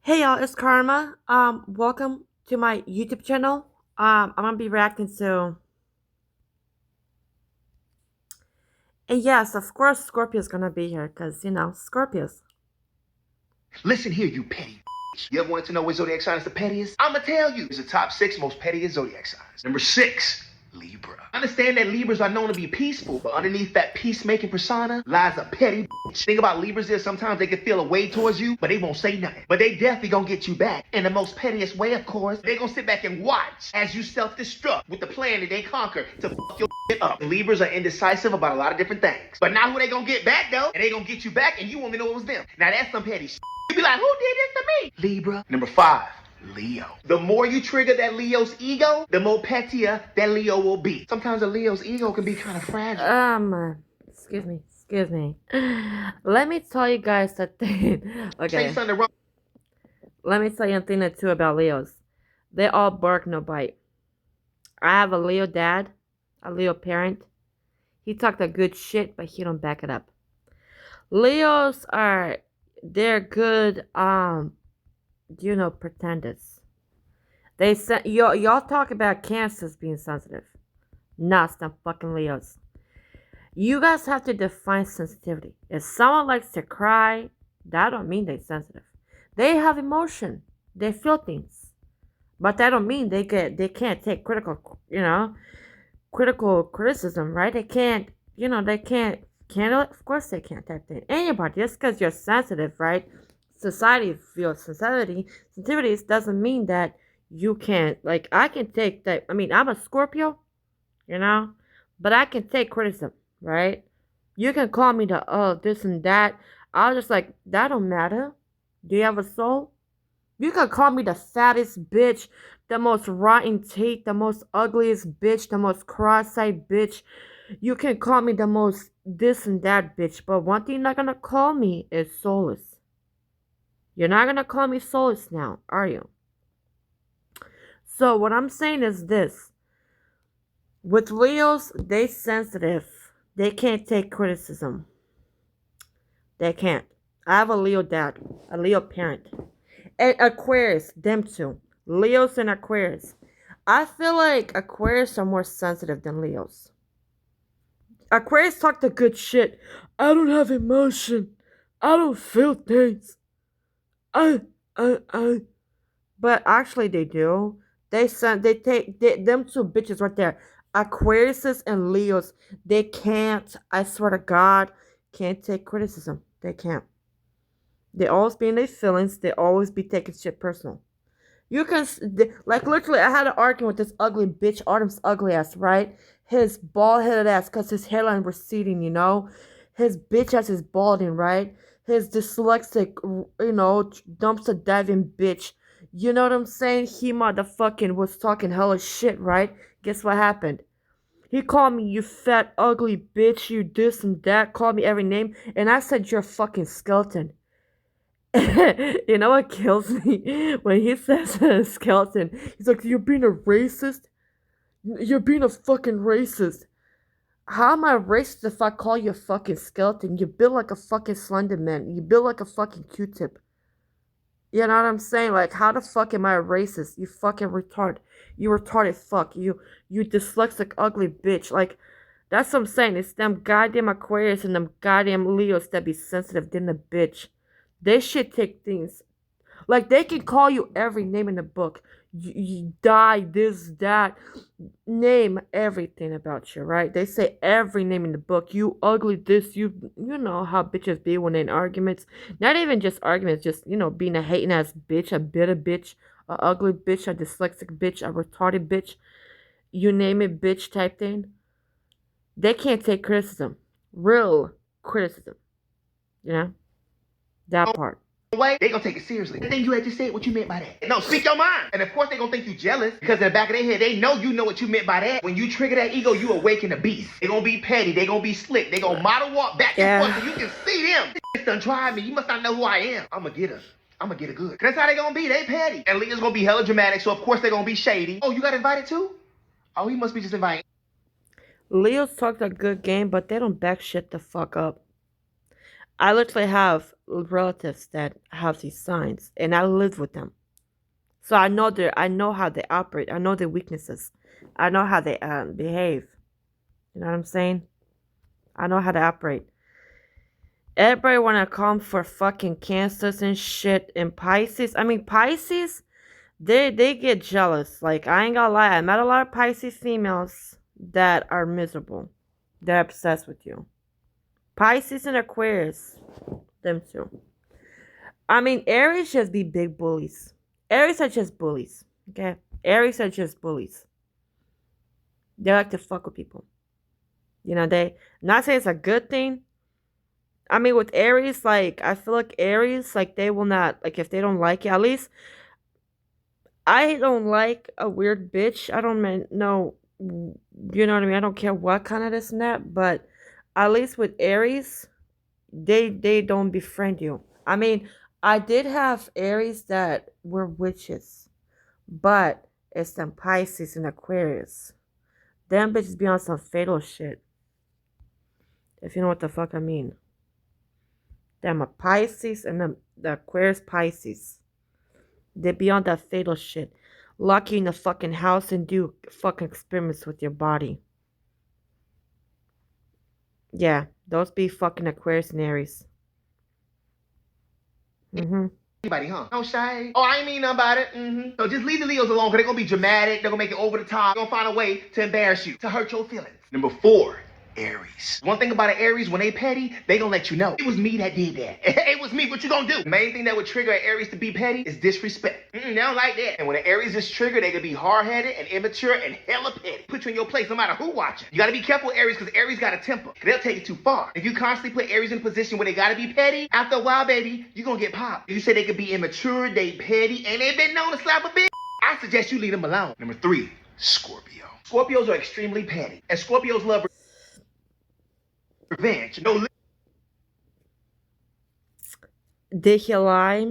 Hey y'all, it's Karma. Welcome to my YouTube channel. I'm gonna be reacting to, and yes, of course, Scorpio's gonna be here, cause Scorpios. Listen here, you petty bitch. You ever wanted to know what zodiac sign is the pettiest? I'ma tell you. It's the top 6 most pettiest zodiac signs. Number 6, Libra. Understand that Libras are known to be peaceful, but underneath that peacemaking persona lies a petty bitch. Thing about Libras is sometimes they can feel a way towards you, but they won't say nothing. But they definitely gonna get you back. In the most pettiest way, of course. They gonna sit back and watch as you self-destruct with the plan that they conquer to fuck your shit up. Libras are indecisive about a lot of different things. But now who they gonna get back though? And they gonna get you back and you won't even know it was them. Now that's some petty shit. You be like, who did this to me? Libra. Number 5, Leo. The more you trigger that Leo's ego, the more pettier that Leo will be. Sometimes a Leo's ego can be kind of fragile. Excuse me. Let me tell you guys a thing. Okay. Say something wrong. Let me tell you a thing or two about Leos. They all bark, no bite. I have a Leo dad, a Leo parent. He talked a good shit, but he don't back it up. Leos they're good, pretenders. Y'all talk about Cancers being sensitive. Not some fucking Leos. You guys have to define sensitivity. If someone likes to cry, that don't mean they're sensitive. They have emotion. They feel things. But that don't mean they can't take critical criticism, right? They can't handle it. Of course they can't type thing. Anybody, just because you're sensitive, right? Society feels sensitivities doesn't mean that you can't. Like, I can take that. I mean, I'm a Scorpio, but I can take criticism, right? You can call me this and that. I was just like, that don't matter. Do you have a soul? You can call me the fattest bitch, the most rotten teeth, the most ugliest bitch, the most cross-eyed bitch. You can call me the most this and that bitch, but one thing you're not gonna call me is soulless. You're not gonna call me soulless now, are you? So what I'm saying is this. With Leos, they sensitive. They can't take criticism. They can't. I have a Leo dad, a Leo parent. And Aquarius, them two. Leos and Aquarius. I feel like Aquarius are more sensitive than Leos. Aquarius talk the good shit. I don't have emotion. I don't feel things. But actually they do. Them two bitches right there. Aquariuses and Leos, they can't, I swear to God, can't take criticism. They can't. They always be in their feelings. They always be taking shit personal. You can, like, literally, I had an argument with this ugly bitch, Artem's ugly ass, right? His bald-headed ass, because his hairline receding, His bitch ass is balding, right? His dyslexic, dumpster diving bitch. You know what I'm saying? He motherfucking was talking hella shit, right? Guess what happened? He called me, you fat, ugly bitch, you this and that, called me every name, and I said, you're a fucking skeleton. You know what kills me? When he says skeleton, he's like, you're being a racist? You're being a fucking racist. How am I racist if I call you a fucking skeleton? You build like a fucking Slender Man. You build like a fucking Q-tip. You know what I'm saying? Like, how the fuck am I a racist? You fucking retard. You retarded fuck. You dyslexic ugly bitch. Like, that's what I'm saying. It's them goddamn Aquarius and them goddamn Leos that be sensitive than the bitch. They should take things. Like, they can call you every name in the book. You die, this, that. Name everything about you, right? They say every name in the book. You ugly this, you know how bitches be when they're in arguments. Not even just arguments, just, being a hating ass bitch, a bitter bitch, a ugly bitch, a dyslexic bitch, a retarded bitch. You name it, bitch type thing. They can't take criticism. Real criticism. That part. Way, they gonna take it seriously. The thing you had to say, what you meant by that. No, speak your mind. And of course they gonna think you jealous, because in the back of their head, they know what you meant by that. When you trigger that ego, you awaken the beast. They gonna be petty, they gonna be slick, they gonna model walk back and forth so you can see them. This done tried me, you must not know who I am. I'ma get her good. That's how they gonna be, they petty. And Leah's gonna be hella dramatic, so of course they gonna be shady. Oh, you got invited too? Oh, he must be just invited. Leos talk a good game, but they don't back shit the fuck up. I literally have relatives that have these signs, and I live with them. So I know how they operate. I know their weaknesses. I know how they behave. You know what I'm saying? I know how to operate. Everybody wanna come for fucking cancers and shit and Pisces. I mean Pisces, they get jealous. Like I ain't gonna lie, I met a lot of Pisces females that are miserable. They're obsessed with you. Pisces and Aquarius, them too. I mean Aries just be big bullies. Aries are just bullies. Okay? Aries are just bullies. They like to fuck with people. You know, they not saying it's a good thing. I mean, with Aries, like I feel like Aries, like they will not like if they don't like it. At least I don't like a weird bitch. I don't know, you know what I mean. I don't care what kind of this and that, but at least with Aries, they don't befriend you. I mean, I did have Aries that were witches, but it's them Pisces and Aquarius. Them bitches be on some fatal shit. If you know what the fuck I mean. Them a Pisces and the Aquarius Pisces. They be on that fatal shit. Lock you in the fucking house and do fucking experiments with your body. Yeah, those be fucking Aquarius and Aries. Mm-hmm. Anybody, huh? No shade. Oh, I ain't mean nothing about it. So just leave the Leos alone, because they're gonna be dramatic. They're gonna make it over the top. They're gonna find a way to embarrass you, to hurt your feelings. Number 4, Aries. One thing about an Aries, when they petty, they gonna let you know. It was me that did that. It was me. What you gonna do? The main thing that would trigger an Aries to be petty is disrespect. They don't like that. And when an Aries is triggered, they can be hard-headed and immature and hella petty. Put you in your place no matter who watching. You gotta be careful with Aries, because Aries got a temper. They'll take it too far. If you constantly put Aries in a position where they gotta be petty, after a while, baby, you're gonna get popped. You say they could be immature, they petty, and they've been known to slap a bitch. I suggest you leave them alone. Number 3, Scorpio. Scorpios are extremely petty, and Scorpios love revenge. No. Did he lie?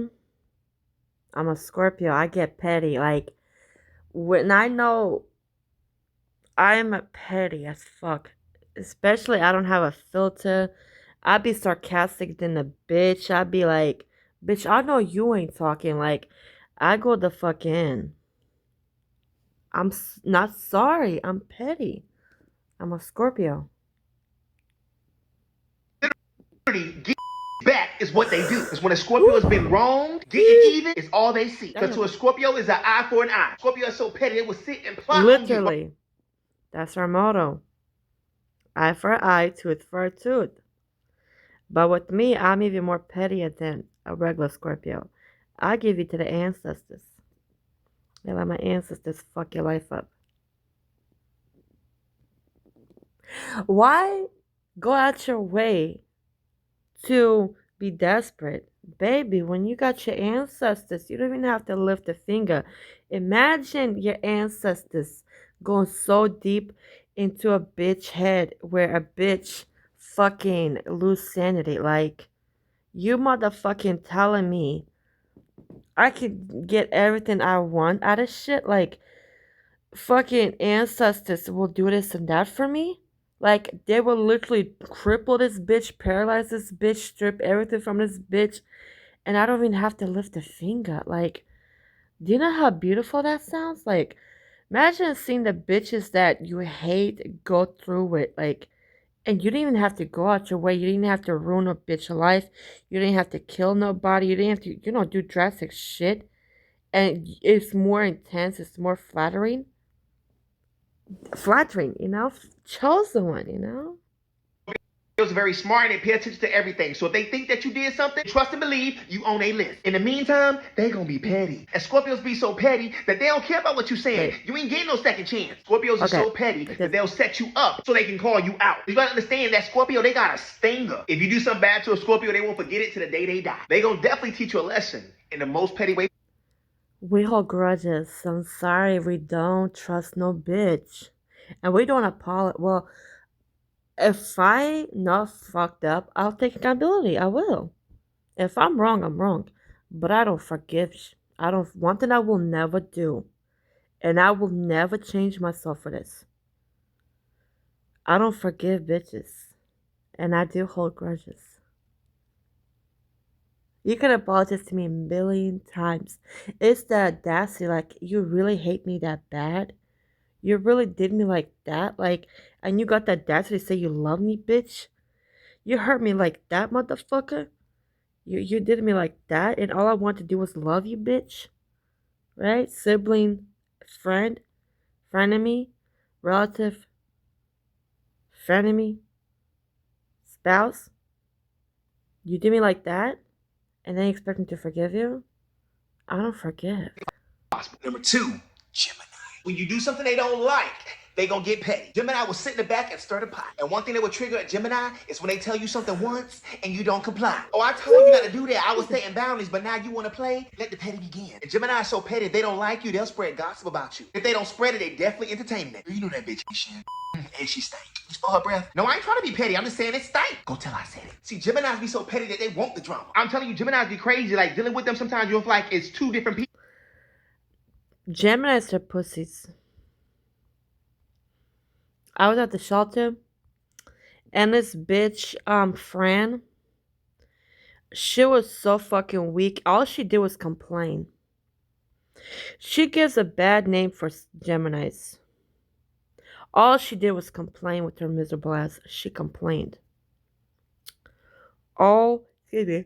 I'm a Scorpio. I get petty. Like, when I know I'm petty as fuck, especially I don't have a filter, I'd be sarcastic than a bitch. I'd be like, bitch, I know you ain't talking. Like, I go the fuck in. Not sorry. I'm petty. I'm a Scorpio. Get back is what they do. Because when a Scorpio has been wronged, getting even is all they see. Because to a Scorpio is an eye for an eye. Scorpio is so petty it will sit and plot Literally. on you. That's our motto. Eye for eye, tooth for a tooth. But with me, I'm even more petty than a regular Scorpio. I give you to the ancestors. They let my ancestors fuck your life up. Why go out your way to be desperate? Baby, when you got your ancestors, you don't even have to lift a finger. Imagine your ancestors going so deep into a bitch head where a bitch fucking lose sanity. Like, you motherfucking telling me I could get everything I want out of shit? Like, fucking ancestors will do this and that for me? Like, they will literally cripple this bitch, paralyze this bitch, strip everything from this bitch, and I don't even have to lift a finger. Like, do you know how beautiful that sounds? Like, imagine seeing the bitches that you hate go through it. Like, and you didn't even have to go out your way. You didn't have to ruin a bitch life. You didn't have to kill nobody. You didn't have to, do drastic shit. And it's more intense. It's more flattering. Chosen one. Scorpios are very smart and they pay attention to everything. So if they think that you did something, trust and believe you on a list. In the meantime, they gonna be petty. And Scorpios be so petty that they don't care about what you saying. Wait. You ain't getting no second chance. Scorpios are so petty that they'll set you up so they can call you out. You gotta understand that Scorpio, they got a stinger. If you do something bad to a Scorpio, they won't forget it to the day they die. They gonna definitely teach you a lesson in the most petty way. We hold grudges. I'm sorry, we don't trust no bitch. And we don't apologize. Well, if I not fucked up, I'll take accountability. I will. If I'm wrong, I'm wrong. But I don't forgive. I don't. One thing I will never do, and I will never change myself for this. I don't forgive bitches, and I do hold grudges. You can apologize to me a million times. It's the audacity, like, you really hate me that bad? You really did me like that? Like, and you got the audacity to say you love me, bitch? You hurt me like that, motherfucker? You did me like that, and all I wanted to do was love you, bitch? Right? Sibling, friend, frenemy, relative, frenemy, spouse? You did me like that? And then you expect me to forgive you? I don't forgive. Number two, Gemini. When you do something they don't like, they gonna get petty. Gemini will sit in the back and stir the pot. And one thing that will trigger a Gemini is when they tell you something once and you don't comply. Oh, I told you not to do that. I was setting boundaries, but now you wanna play? Let the petty begin. And Gemini is so petty, if they don't like you, they'll spread gossip about you. If they don't spread it, they definitely entertain it. You know that bitch shit. And she stank. You smell her breath? No, I ain't trying to be petty. I'm just saying it stank. Go tell I said it. See, Geminis be so petty that they want the drama. I'm telling you, Geminis be crazy. Like, dealing with them sometimes you'll feel like it's two different people. Geminis are pussies. I was at the shelter, and this bitch, Fran, she was so fucking weak. All she did was complain. She gives a bad name for Geminis. All she did was complain with her miserable ass. She complained. All excuse me.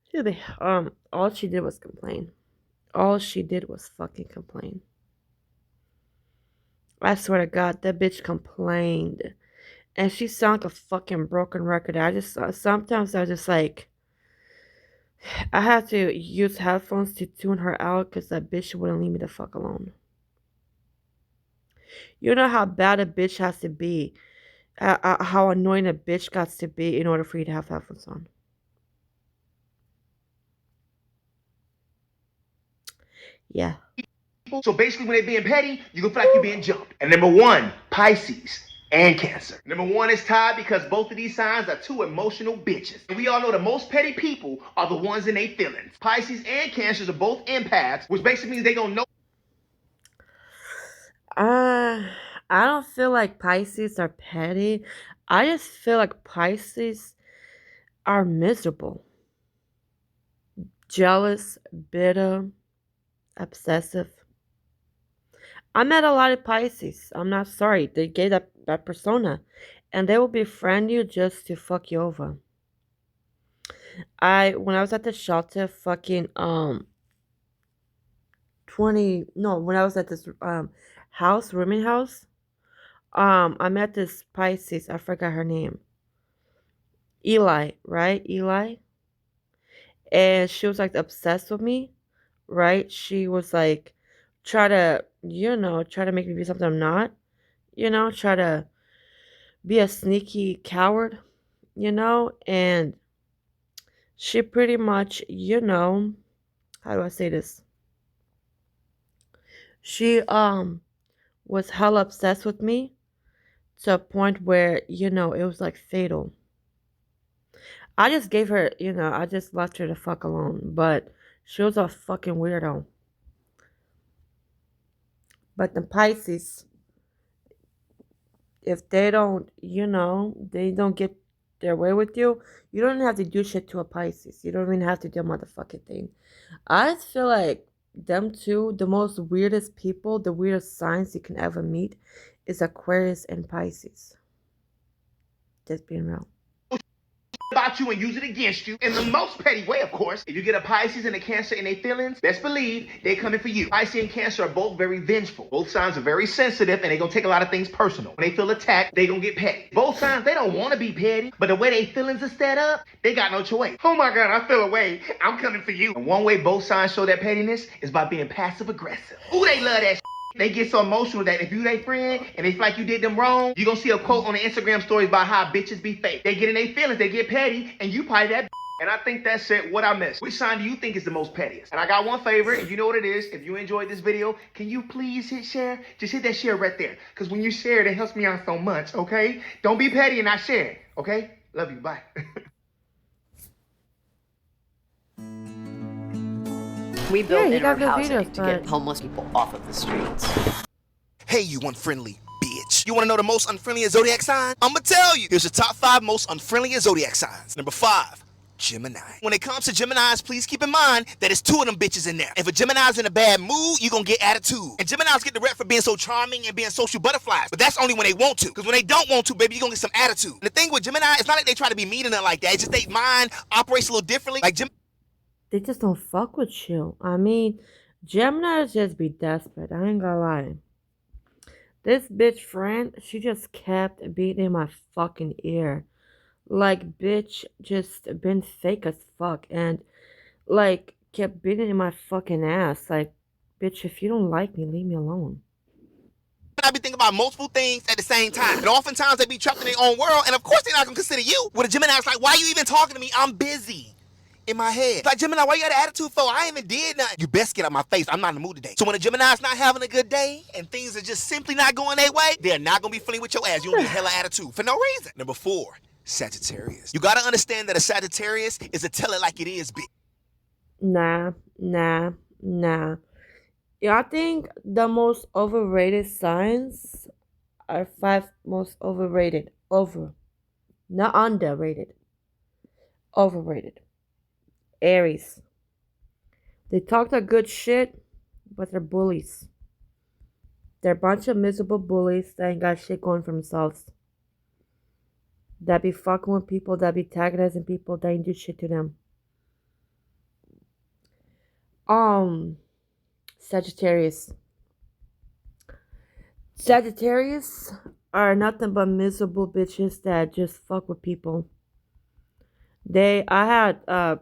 Excuse me. All she did was complain. All she did was fucking complain. I swear to God, that bitch complained. And she sounded like a fucking broken record. Sometimes I just like, I had to use headphones to tune her out because that bitch wouldn't leave me the fuck alone. You know how bad a bitch has to be, how annoying a bitch got to be in order for you to have headphones on. Yeah. So basically, when they're being petty, you can feel like you're being jumped. And number one, Pisces and Cancer. Number one is tied because both of these signs are two emotional bitches. And we all know the most petty people are the ones in their feelings. Pisces and Cancers are both empaths, which basically means they gonna know. I don't feel like Pisces are petty. I just feel like Pisces are miserable, jealous, bitter, obsessive. I met a lot of Pisces. I'm not sorry. They gave that persona. And they will befriend you just to fuck you over. When I was at the shelter fucking when I was at this rooming house, I met this Pisces, I forgot her name. Eli, right? Eli. And she was like obsessed with me, right? She was like try to make me be something I'm not, try to be a sneaky coward, and she pretty much, how do I say this? She was hell obsessed with me to a point where, it was like fatal. I just gave her, I just left her the fuck alone, but she was a fucking weirdo. But the Pisces, if they don't, they don't get their way with you, you don't have to do shit to a Pisces. You don't even have to do a motherfucking thing. I just feel like them two, the most weirdest people, the weirdest signs you can ever meet is Aquarius and Pisces. Just being real. About you and use it against you in the most petty way, of course. If you get a Pisces and a Cancer in their feelings, best believe they coming for you. Pisces and Cancer are both very vengeful. Both signs are very sensitive and they gonna take a lot of things personal. When they feel attacked, they gonna get petty. Both signs, they don't want to be petty, but the way they feelings are set up, they got no choice. Oh my God, I feel away. I'm coming for you. And one way both signs show that pettiness is by being passive aggressive. Ooh, they love that shit. They get so emotional that if you their friend and they feel like you did them wrong, you gonna see a quote on the Instagram stories about how bitches be fake. They get in their feelings, they get petty, and you probably that. And I think that's it. What I missed. Which sign do you think is the most pettiest? And I got one favor, and you know what it is. If you enjoyed this video, can you please hit share? Just hit that share right there. Because when you share it, it helps me out so much, okay? Don't be petty and not share it, okay? Love you. Bye. We built you got inward good housing videos, to get but- homeless people off of the streets. Hey, you unfriendly bitch. You want to know the most unfriendly zodiac sign? I'm going to tell you. Here's the top 5 most unfriendly zodiac signs. Number 5, Gemini. When it comes to Geminis, please keep in mind that it's two of them bitches in there. If a Gemini's in a bad mood, you gonna get attitude. And Geminis get the rep for being so charming and being social butterflies. But that's only when they want to. Because when they don't want to, baby, you gonna get some attitude. And the thing with Gemini, it's not like they try to be mean or nothing like that. It's just they mind operates a little differently. Like They just don't fuck with you. I mean, Geminis just be desperate. I ain't gonna lie. This bitch friend, she just kept beating in my fucking ear. Like, bitch, just been fake as fuck. And, like, kept beating in my fucking ass. Like, bitch, if you don't like me, leave me alone. I be thinking about multiple things at the same time. And oftentimes they be trapped in their own world. And of course they're not gonna consider you. With a Gemini, it's like, why are you even talking to me? I'm busy. In my head. It's like, Gemini, why you got an attitude for? I ain't even did nothing. You best get out my face. I'm not in the mood today. So when a Gemini's not having a good day and things are just simply not going their way, they're not gonna be friendly with your ass. You don't get hella attitude for no reason. Number 4, Sagittarius. You gotta understand that a Sagittarius is a tell it like it is bitch. Nah. Yeah, I think the most overrated signs are 5 most overrated. Not underrated. Overrated. Aries. They talk that good shit, but they're bullies. They're a bunch of miserable bullies that ain't got shit going for themselves. That be fucking with people, that be antagonizing people, that ain't do shit to them. Sagittarius. Sagittarius are nothing but miserable bitches that just fuck with people. I had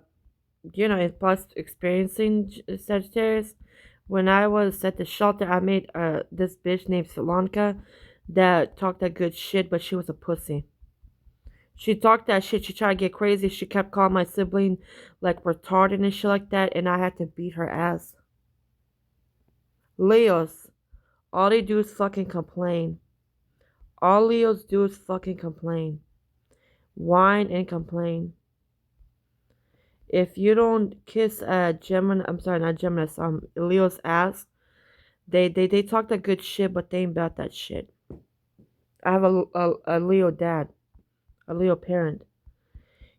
in past experiencing Sagittarius. When I was at the shelter, I made this bitch named Solanka that talked that good shit, but she was a pussy. She talked that shit. She tried to get crazy. She kept calling my sibling like retarded and shit like that, and I had to beat her ass. Leos, all they do is fucking complain. All Leos do is fucking complain. Whine and complain. If you don't kiss Gemini, I'm sorry, not Gemini, Leo's ass, they talk that good shit, but they ain't about that shit. I have a Leo dad, a Leo parent.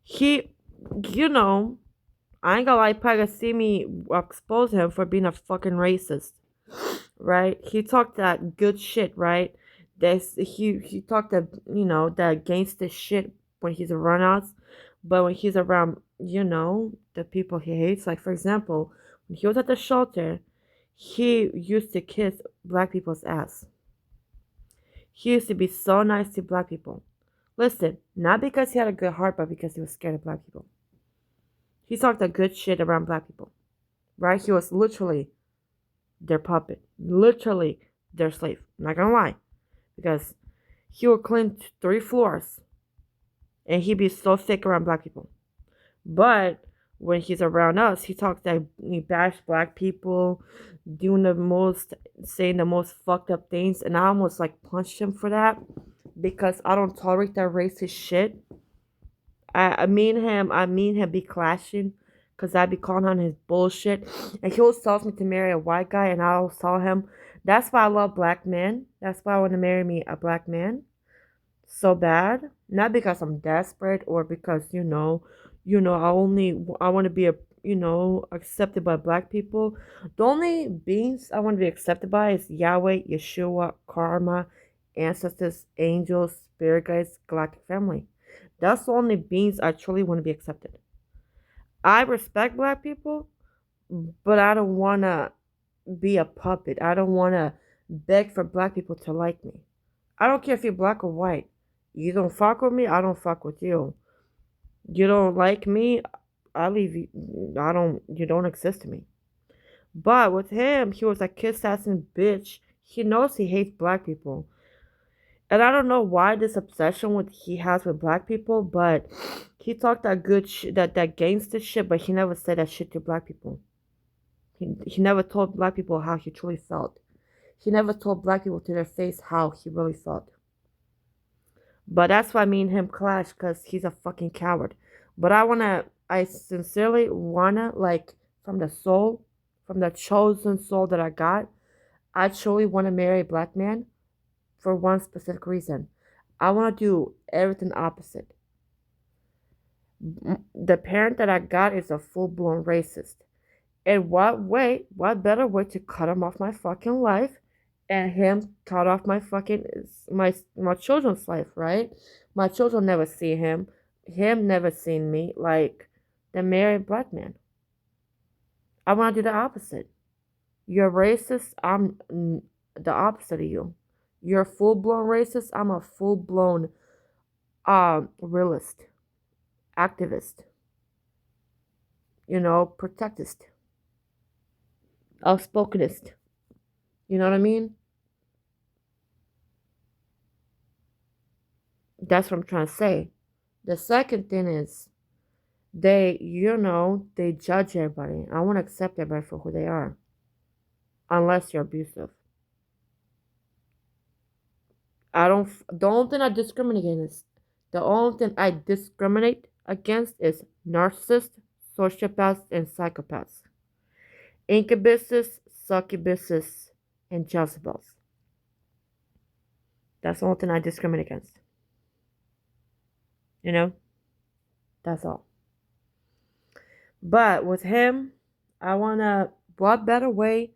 He, I ain't gonna lie, probably gonna see me expose him for being a fucking racist, right? He talked that good shit, right? He talked that that gangster shit when he's around us, but when he's around the people he hates, like for example, when he was at the shelter, he used to kiss black people's ass. He used to be so nice to black people. Listen, not because he had a good heart, but because he was scared of black people. He talked that good shit around black people, right? He was literally their puppet, literally their slave. I'm not gonna lie, because he would clean 3 floors, and he'd be so thick around black people. But when he's around us, he talks that he bashed black people, saying the most fucked up things, and I almost like punched him for that because I don't tolerate that racist shit. I mean him be clashing because I be calling on his bullshit, and he always tells me to marry a white guy, and I always tell him that's why I love black men. That's why I want to marry me a black man so bad, not because I'm desperate or because I want to be accepted by black people. The only beings I want to be accepted by is Yahweh, Yeshua, Karma, ancestors, angels, spirit guides, galactic family. That's the only beings I truly want to be accepted. I respect black people, but I don't want to be a puppet. I don't want to beg for black people to like me. I don't care if you're black or white. You don't fuck with me, I don't fuck with you. You don't like me, I leave you. You don't exist to me. But with him, he was a kiss assing bitch. He knows he hates black people. And I don't know why this obsession he has with black people, but he talked that good shit, that gangster shit, but he never said that shit to black people. He never told black people how he truly felt. He never told black people to their face how he really felt. But that's why me and him clash, because he's a fucking coward. But I sincerely wanna, like, from the soul, from the chosen soul that I got, I truly want to marry a black man for one specific reason. I want to do everything opposite. The parent that I got is a full blown racist. And what way, what better way to cut him off my fucking life and him cut off my fucking my children's life, right? My children never see him never seen me, like the married black man. I want to do the opposite. You're racist, I'm the opposite of you. You're a full blown racist, I'm a full blown realist, activist, protectist, outspokenist. You know what I mean? That's what I'm trying to say. The second thing is they judge everybody. I want to accept everybody for who they are. Unless you're abusive. The only thing I discriminate against, the only thing I discriminate against is narcissists, sociopaths, and psychopaths. Incubuses, succubuses, and Jezebels. That's the only thing I discriminate against. You know? That's all. But with him, what better way?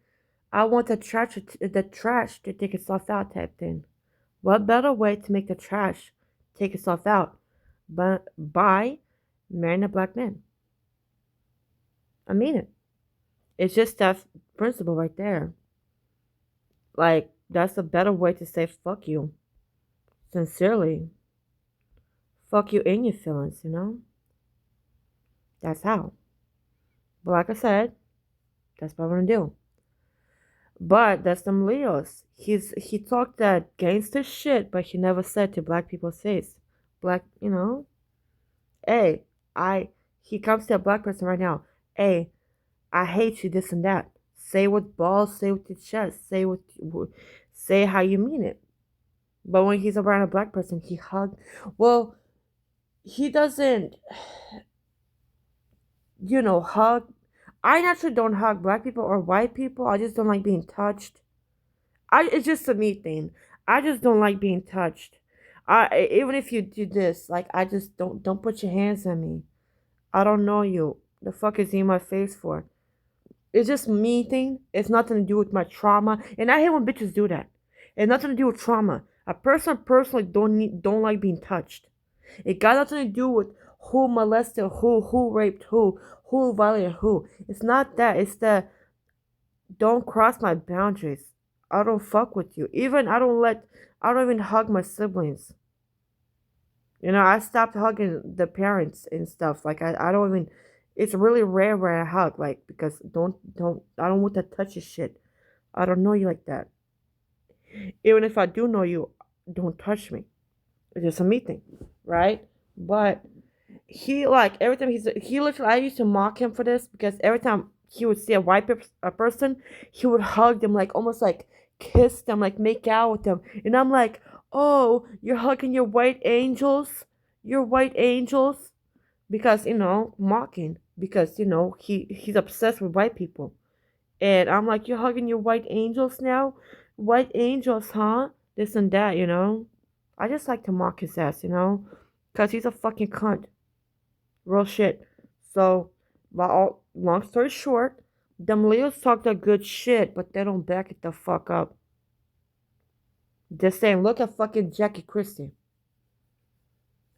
I want the trash to take itself out type thing. What better way to make the trash take itself out but by marrying a black man? I mean it. It's just that principle right there. Like, that's a better way to say fuck you. Sincerely. Fuck you in your feelings, That's how. But like I said, that's what I'm gonna do. But that's them Leos. He talked that gangster shit, but he never said to black people's face. Hey, he comes to a black person right now. Hey, I hate you, this and that. Say with balls, say with your chest, say how you mean it. But when he's around a black person, he hugs. Well, he doesn't, hug. I naturally don't hug black people or white people. I just don't like being touched. It's just a me thing. I just don't like being touched. Even if you do this, like, I just don't put your hands on me. I don't know you. The fuck is he in my face for? It's just me thing. It's nothing to do with my trauma. And I hate when bitches do that. It's nothing to do with trauma. A person personally don't like being touched. It got nothing to do with who molested who raped who violated who. It's not that. It's the don't cross my boundaries. I don't fuck with you. I don't even hug my siblings. I stopped hugging the parents and stuff. Like, I don't even, it's really rare where I hug, like, because I don't want that touchy shit. I don't know you like that. Even if I do know you, don't touch me. It's just a me thing, right? But he, like, every time he literally, I used to mock him for this because every time he would see a white person, he would hug them, like, almost like kiss them, like make out with them. And I'm like, oh, you're hugging your white angels? Your white angels? Because, mocking. Because, he's obsessed with white people. And I'm like, you're hugging your white angels now? White angels, huh? This and that, I just like to mock his ass, Because he's a fucking cunt. Real shit. So, long story short, them Leos talk that good shit, but they don't back it the fuck up. Just saying, look at fucking Jackie Christie.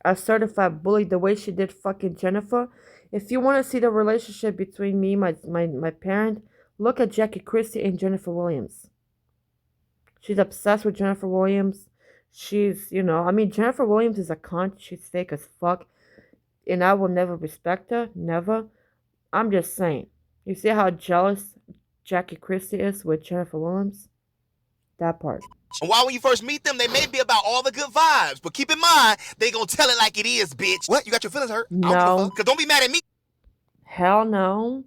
A certified bully the way she did fucking Jennifer. If you want to see the relationship between me, my parent, look at Jackie Christie and Jennifer Williams. She's obsessed with Jennifer Williams. She's, Jennifer Williams is a cunt. She's fake as fuck. And I will never respect her. Never. I'm just saying. You see how jealous Jackie Christie is with Jennifer Williams? That part. And why when you first meet them, they may be about all the good vibes. But keep in mind, they gonna tell it like it is, bitch. What? You got your feelings hurt? No. I don't give a fuck. Cause don't be mad at me. Hell no.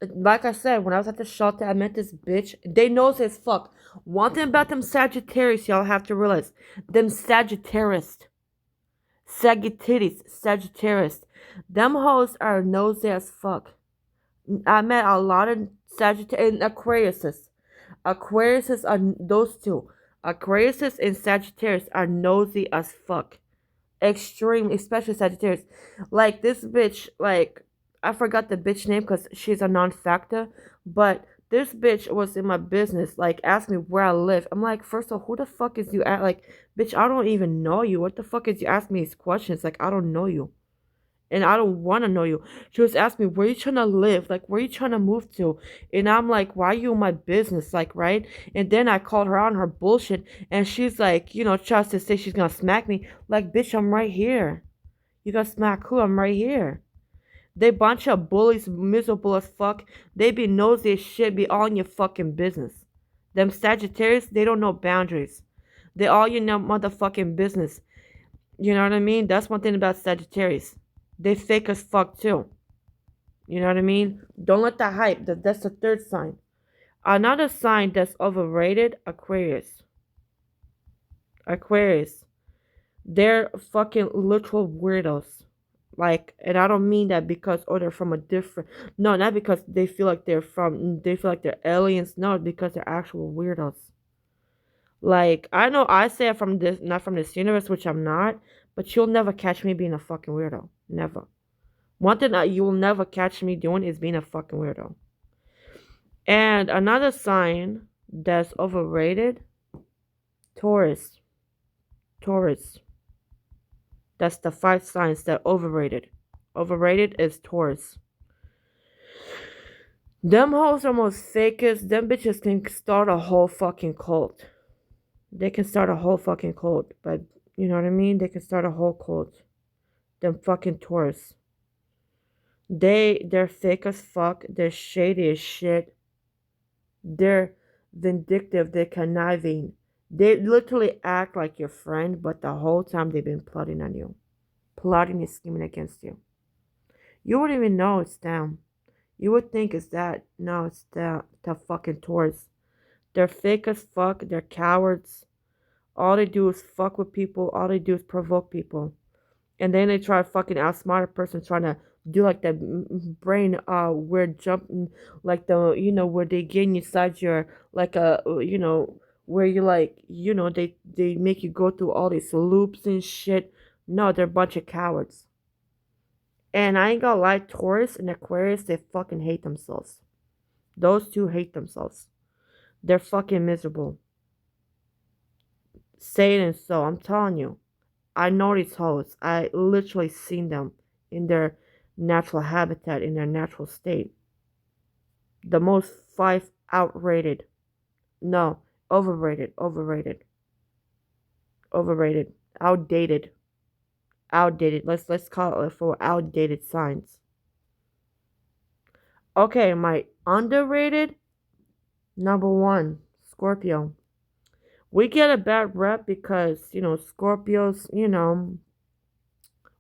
Like I said, when I was at the shelter, I met this bitch. They knows as fuck. One thing about them Sagittarius, y'all have to realize. Them Sagittarius. Sagittarius. Them hoes are nosy as fuck. I met a lot of Sagittarius and Aquariuses. Aquariuses are those two. Aquariuses and Sagittarius are nosy as fuck. Extreme, especially Sagittarius. Like this bitch, like I forgot the bitch name because she's a non-factor, but this bitch was in my business, like asked me where I live. I'm like, first of all, who the fuck is you at? Like, bitch, I don't even know you. What the fuck is you asking me these questions? Like, I don't know you. And I don't want to know you. She was asking me, where you trying to live? Like, where you trying to move to? And I'm like, why are you in my business? Like, right? And then I called her out on her bullshit. And she's like, tries to say she's going to smack me. Like, bitch, I'm right here. You going to smack who? I'm right here. They bunch of bullies, miserable as fuck. They be nosy as shit, be all in your fucking business. Them Sagittarius, they don't know boundaries. They all in your motherfucking business. You know what I mean? That's one thing about Sagittarius. They fake as fuck too. You know what I mean? Don't let that hype. That's the third sign. Another sign that's overrated, Aquarius. Aquarius. They're fucking literal weirdos. Like, and I don't mean that because, oh, they're from a different. No, not because they feel like they feel like they're aliens. No, because they're actual weirdos. Like, I know I say it from this, not from this universe, which I'm not, but you'll never catch me being a fucking weirdo. Never. One thing that you will never catch me doing is being a fucking weirdo. And another sign that's overrated, Taurus. Taurus. That's the 5 signs that overrated. Overrated is Taurus. Them hoes are most fakest. Them bitches can start a whole fucking cult. They can start a whole fucking cult. But, you know what I mean? They can start a whole cult. Them fucking Taurus. They're fake as fuck. They're shady as shit. They're vindictive. They're conniving. They literally act like your friend, but the whole time they've been plotting on you. Plotting and scheming against you. You wouldn't even know it's them. You would think it's that. No, it's the fucking Taurus. They're fake as fuck. They're cowards. All they do is fuck with people. All they do is provoke people. And then they try to fucking outsmart a person trying to do like that brain weird jumping, like the where they get inside your like a where you like they make you go through all these loops and shit. No, they're a bunch of cowards. And I ain't gonna lie, Taurus and Aquarius, they fucking hate themselves. Those two hate themselves. They're fucking miserable. Say it and so, I'm telling you. I know these hoes. I literally seen them in their natural habitat, in their natural state. The most 5 outrated. No, overrated, overrated, overrated, outdated, outdated. Let's call it for outdated signs. Okay, my underrated number 1, Scorpio. We get a bad rep because Scorpios,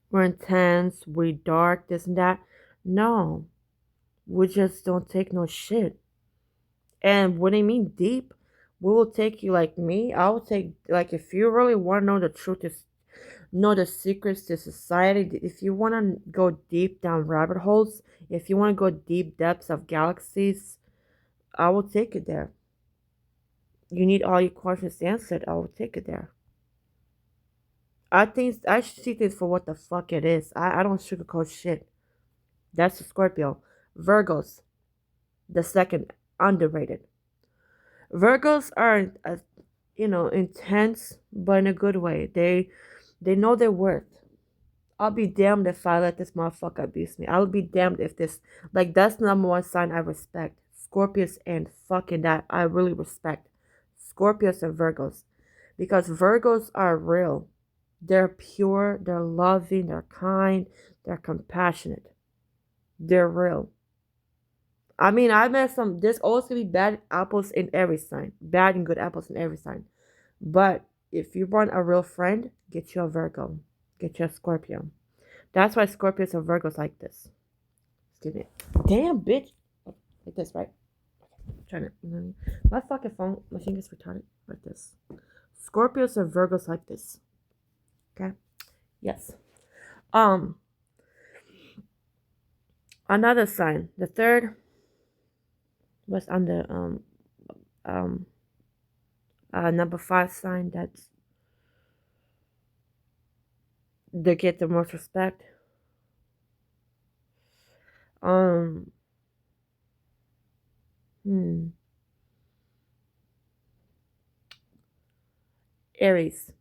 we're intense, we dark, this and that. No, we just don't take no shit. And when I mean deep, we will take you like me. I will take, like, if you really want to know the truth, is know the secrets to society. If you want to go deep down rabbit holes, if you want to go deep depths of galaxies, I will take it there. You need all your questions answered, I will take it there. I see things for what the fuck it is. I don't sugarcoat shit. That's the Scorpio. Virgos, the second, underrated. Virgos are, intense, but in a good way. They know their worth. I'll be damned if I let this motherfucker abuse me. I'll be damned if this, like, that's the number 1 sign I respect. Scorpios and fucking that I really respect. Scorpios and Virgos. Because Virgos are real. They're pure, they're loving, they're kind, they're compassionate. They're real. I mean, I met there's always gonna be bad apples in every sign. Bad and good apples in every sign. But if you want a real friend, get you a Virgo. Get you a Scorpio. That's why Scorpios and Virgos like this. Excuse me. Damn, bitch. Like this, right? I'm trying to. My fucking phone, my finger's retarded. Like this. Scorpios and Virgos like this. Okay? Yes. Another sign. The third was on the number 5 sign. That's They get the most respect. Um, hmm. Aries.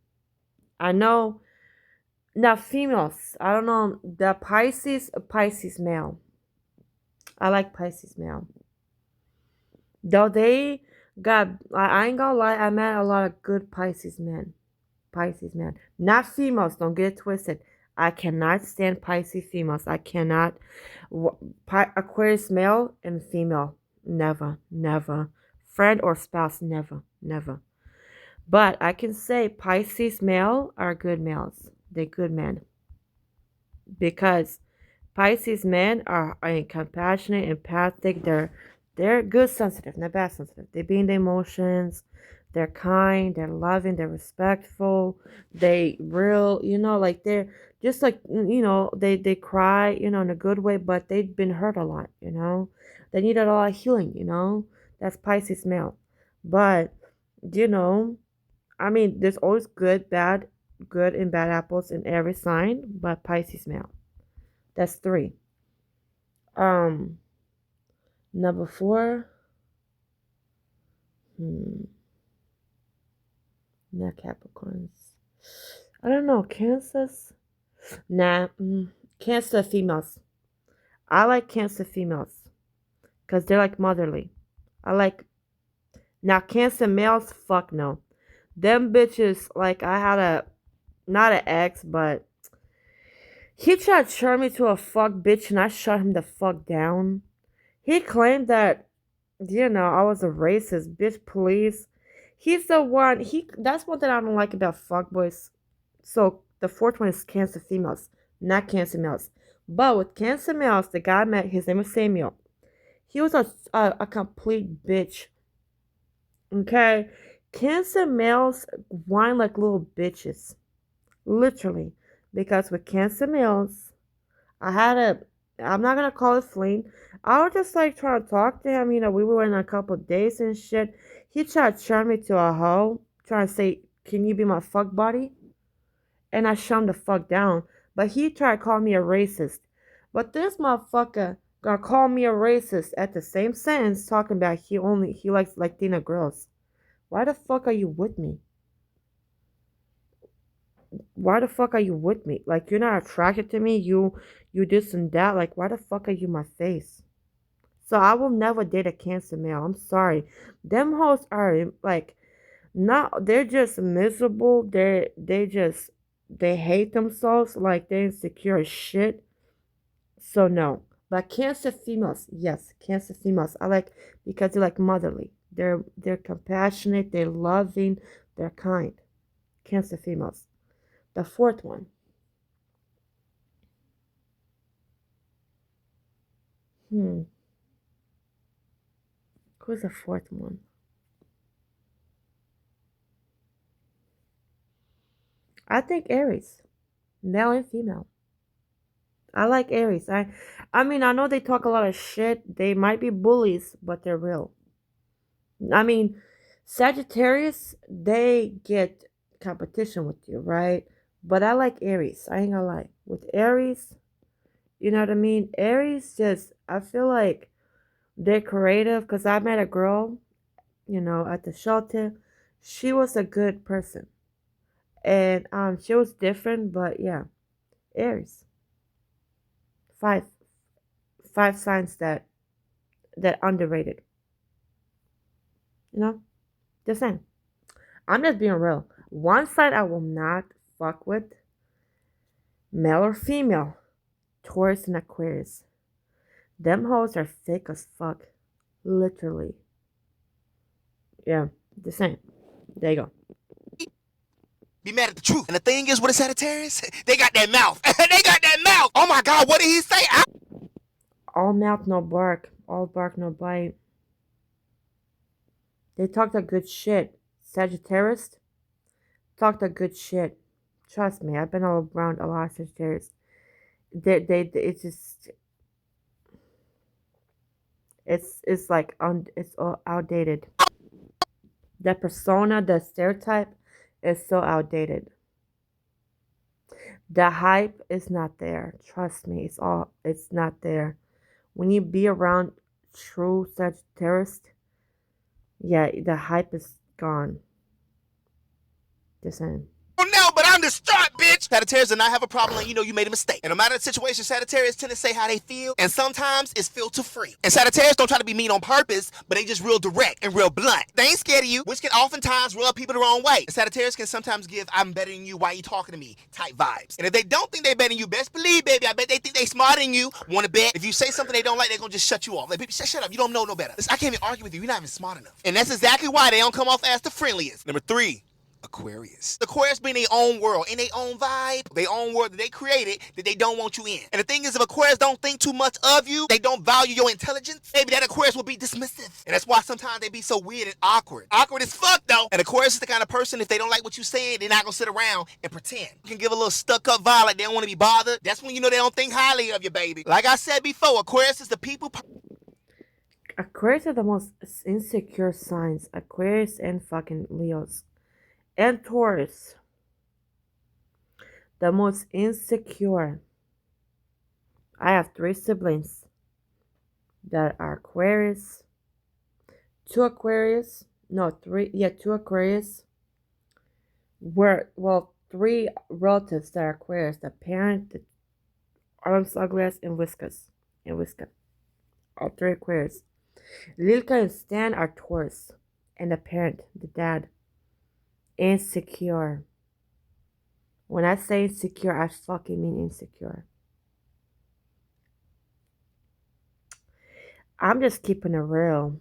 I know. Now, females. I don't know. The Pisces male. I like Pisces male. Though they got, I ain't gonna lie, I met a lot of good Pisces men. Pisces men. Not females, don't get it twisted. I cannot stand Pisces females. I cannot. Aquarius male and female. Never, never. Friend or spouse, never, never. But I can say Pisces male are good males. They're good men. Because Pisces men are compassionate, empathic. They're good sensitive, not bad sensitive. They be in their emotions. They're kind. They're loving. They're respectful. They real. Like they're just like they cry. In a good way, but they've been hurt a lot. They needed a lot of healing. That's Pisces male. But you know, I mean, there's always good and bad apples in every sign. But Pisces male. That's three. Um, Number four, hmm, not Capricorns. I don't know, Cancers? Nah, Cancer females. I like Cancer females because they're like motherly. I like, now Cancer males, fuck no. Them bitches, like, I had not an ex, but he tried to turn me to a fuck bitch and I shut him the fuck down. He claimed that I was a racist, bitch, please. He's the one, that's one thing I don't like about fuckboys. So the fourth one is Cancer females, not Cancer males. But with Cancer males, the guy I met, his name was Samuel. He was a complete bitch. Okay? Cancer males whine like little bitches. Literally. Because with Cancer males, I'm not gonna call it fling. I was just like trying to talk to him. We were in a couple days and shit. He tried to turn me to a hoe, trying to say, "Can you be my fuck buddy?" And I shut him the fuck down. But he tried to call me a racist. But this motherfucker gonna call me a racist at the same sentence, talking about he likes Latina girls. Why the fuck are you with me? Why the fuck are you with me? Like, you're not attracted to me. You this and that. Like, why the fuck are you my face? So I will never date a Cancer male. I'm sorry. Them hoes are like, not. They're just miserable. They hate themselves. Like, they're insecure as shit. So no. But Cancer females, yes, Cancer females. I like because they're like motherly. They're compassionate. They're loving. They're kind. Cancer females. The fourth one. Hmm. Who's the fourth one? I think Aries, male and female. I like Aries. I mean, I know they talk a lot of shit. They might be bullies, but they're real. I mean, Sagittarius, they get competition with you, right? But I like Aries. I ain't gonna lie. With Aries, you know what I mean? Aries just, I feel like they're creative because I met a girl, at the shelter. She was a good person. And she was different, but yeah, Aries. Five five signs that underrated. You know, just saying. I'm just being real. One side I will not fuck with, male or female, Taurus and Aquarius. Them hoes are fake as fuck, literally. Yeah, just saying. There you go. Be mad at the truth. And the thing is, with a Sagittarius, they got that mouth. They got that mouth. Oh my God, what did he say? All mouth, no bark. All bark, no bite. They talk that good shit. Sagittarius talk that good shit. Trust me, I've been all around a lot of Sagittarius. It's just, it's like it's all outdated. The persona, the stereotype is so outdated. The hype is not there. Trust me, it's not there. When you be around true Sagittarius, yeah, the hype is gone. Just saying. No, but I'm distraught, bitch. Sagittarius do not have a problem letting you know you made a mistake. And no matter the situation, Sagittarius tend to say how they feel, and sometimes it's filter free. And Sagittarius don't try to be mean on purpose, but they just real direct and real blunt. They ain't scared of you, which can oftentimes rub people the wrong way. And Sagittarius can sometimes give "I'm better than you, why you talking to me" type vibes. And if they don't think they better than you, best believe, baby, I bet they think they smarter than you. Want to bet? If you say something they don't like, they're gonna just shut you off. Like, baby, shut up. You don't know no better. Listen, I can't even argue with you. You're not even smart enough. And that's exactly why they don't come off as the friendliest. Number 3. Aquarius. Aquarius being their own world, in their own vibe, their own world that they created that they don't want you in. And the thing is, if Aquarius don't think too much of you, they don't value your intelligence, maybe that Aquarius will be dismissive. And that's why sometimes they be so weird and awkward. Awkward as fuck though. And Aquarius is the kind of person, if they don't like what you saying, they're not gonna sit around and pretend. You can give a little stuck up vibe like they don't want to be bothered. That's when you know they don't think highly of you, baby. Like I said before, Aquarius is the people. Aquarius are the most insecure signs. Aquarius and fucking Leos. And Taurus. The most insecure. I have 3 siblings that are Aquarius. 2 Aquarius. No, 3. Yeah, 2 Aquarius. 3 relatives that are Aquarius. The parent, the arms, ugly and Whiskas. And Whiska. All 3 Aquarius. Lilka and Stan are Taurus. And the parent, the dad. Insecure. When I say insecure, I fucking mean insecure. I'm just keeping it real.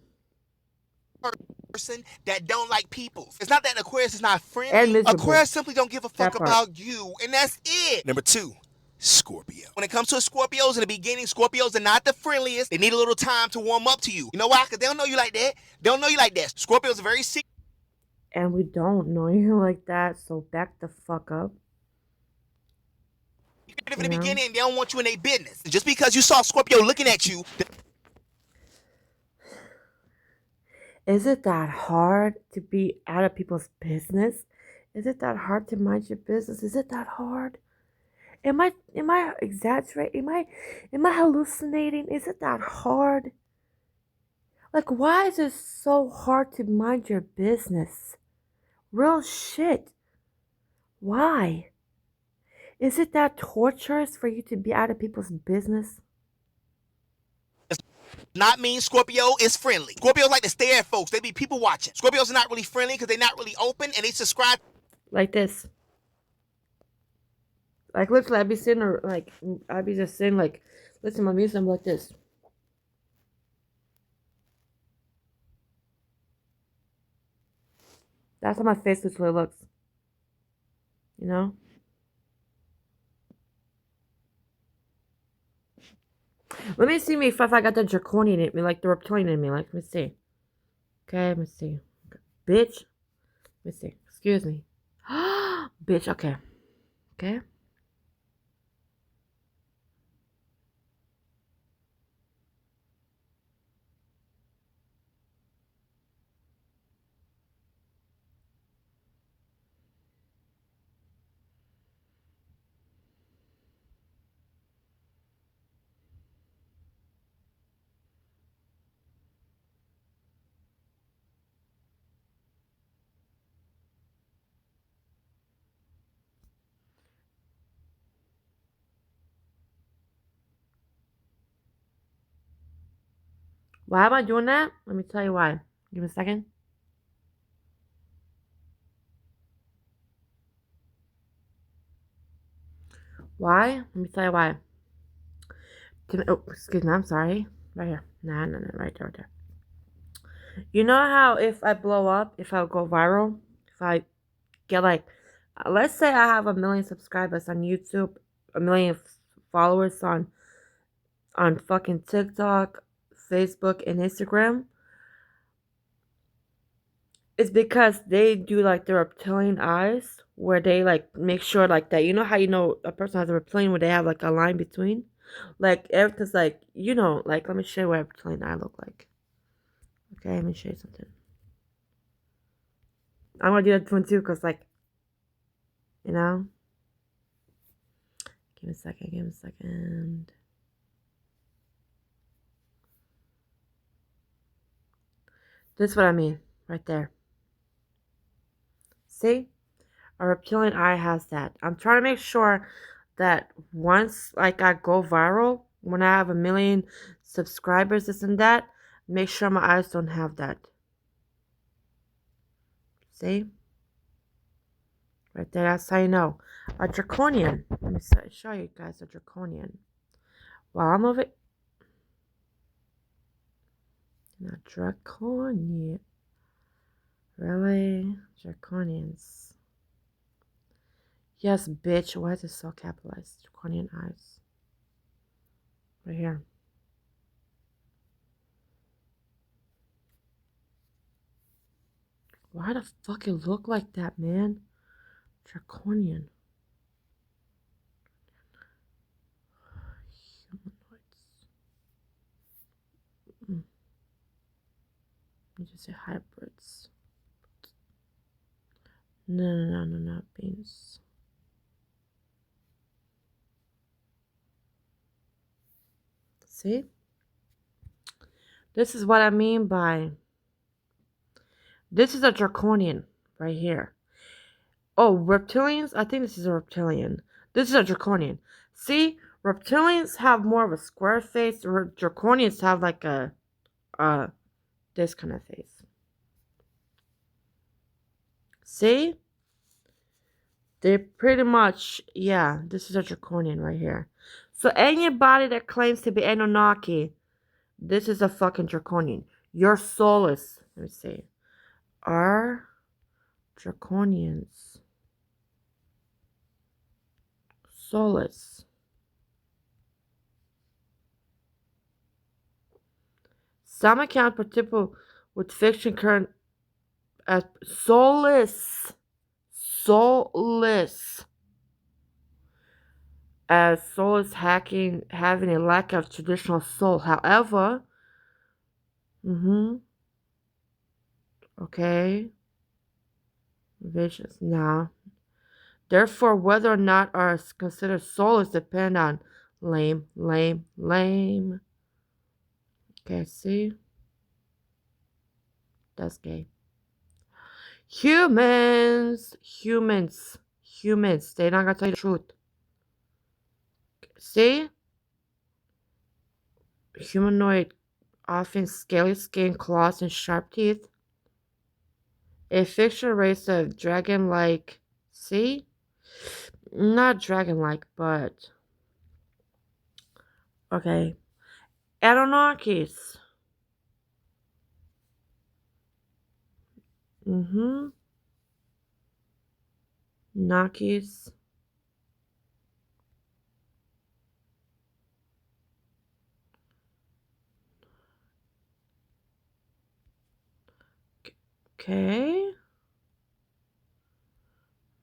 Person that don't like people. It's not that Aquarius is not And friendly. miserable. Aquarius simply don't give a fuck That part. about you, and that's it. Number 2. Scorpio. When it comes to Scorpios in the beginning, Scorpios are not the friendliest. They need a little time to warm up to you. You know why? Because they don't know you like that. They don't know you like that. Scorpios are very secretive And we don't know you like that, so back the fuck up. in the beginning, and they don't want you in their business. Just because you saw Scorpio looking at you. Is it that hard to be out of people's business? Is it that hard to mind your business? Is it that hard? Am I exaggerating? Am I hallucinating? Is it that hard? Like, why is it so hard to mind your business? Real shit. Why? Is it that torturous for you to be out of people's business? Not mean Scorpio is friendly. Scorpios like to stare at folks. They be people watching. Scorpios are not really friendly because they're not really open, and they subscribe Like this. Like, literally, I'd be sitting, or like, I'd be just sitting, like, listening to my music, I'm like this. That's how my face literally looks. You know? Let me see me if I got the draconian in me, like the reptilian in me. Like, let me see. Okay, let me see. Okay. Bitch. Let me see. Excuse me. Bitch, okay. Okay. Why am I doing that? Let me tell you why. Give me a second. Why? Let me tell you why. Oh, excuse me. I'm sorry. Right here. No. Right there, right there. You know how if I blow up, if I go viral, if I get like, let's say I have 1 million subscribers on YouTube, 1 million followers on fucking TikTok, Facebook, and Instagram. It's because they do like the reptilian eyes, where they like make sure like that. You know how you know a person has a reptilian, where they have like a line between, like everything's like, you know, like, let me show you what a reptilian eye look like. Okay, let me show you something. I'm gonna do that one too, cause like, you know. Give me a second. Give me a second. This is what I mean. Right there. See? A reptilian eye has that. I'm trying to make sure that once like I go viral, when I have 1 million subscribers, this and that, make sure my eyes don't have that. See? Right there, that's how you know. A draconian. Let me show you guys a draconian. While I'm over... Not draconian. Really? Draconians. Yes, bitch. Why is it so capitalized? Draconian eyes. Right here. Why the fuck it look like that, man? Draconian. Humanoids. You just say hybrids. No, not beans. See? This is what I mean by... This is a draconian right here. Oh, reptilians? I think this is a reptilian. This is a draconian. See? Reptilians have more of a square face. Draconians have like a... this kind of face. See? They're pretty much... Yeah, this is a draconian right here. So anybody that claims to be Anunnaki, this is a fucking draconian. You're soulless. Let me see. Are draconians soulless? Some account for people with fiction current as soulless. Soulless. As soulless having a lack of traditional soul. However, okay, visions now. Therefore, whether or not are considered soulless depend on lame. Okay, see, that's gay. Humans. They're not gonna tell you the truth. See? Humanoid, often scaly skin, claws, and sharp teeth. A fictional race of dragon-like. See? Not dragon-like, but... Okay. Anunnakis. Nakis. Okay.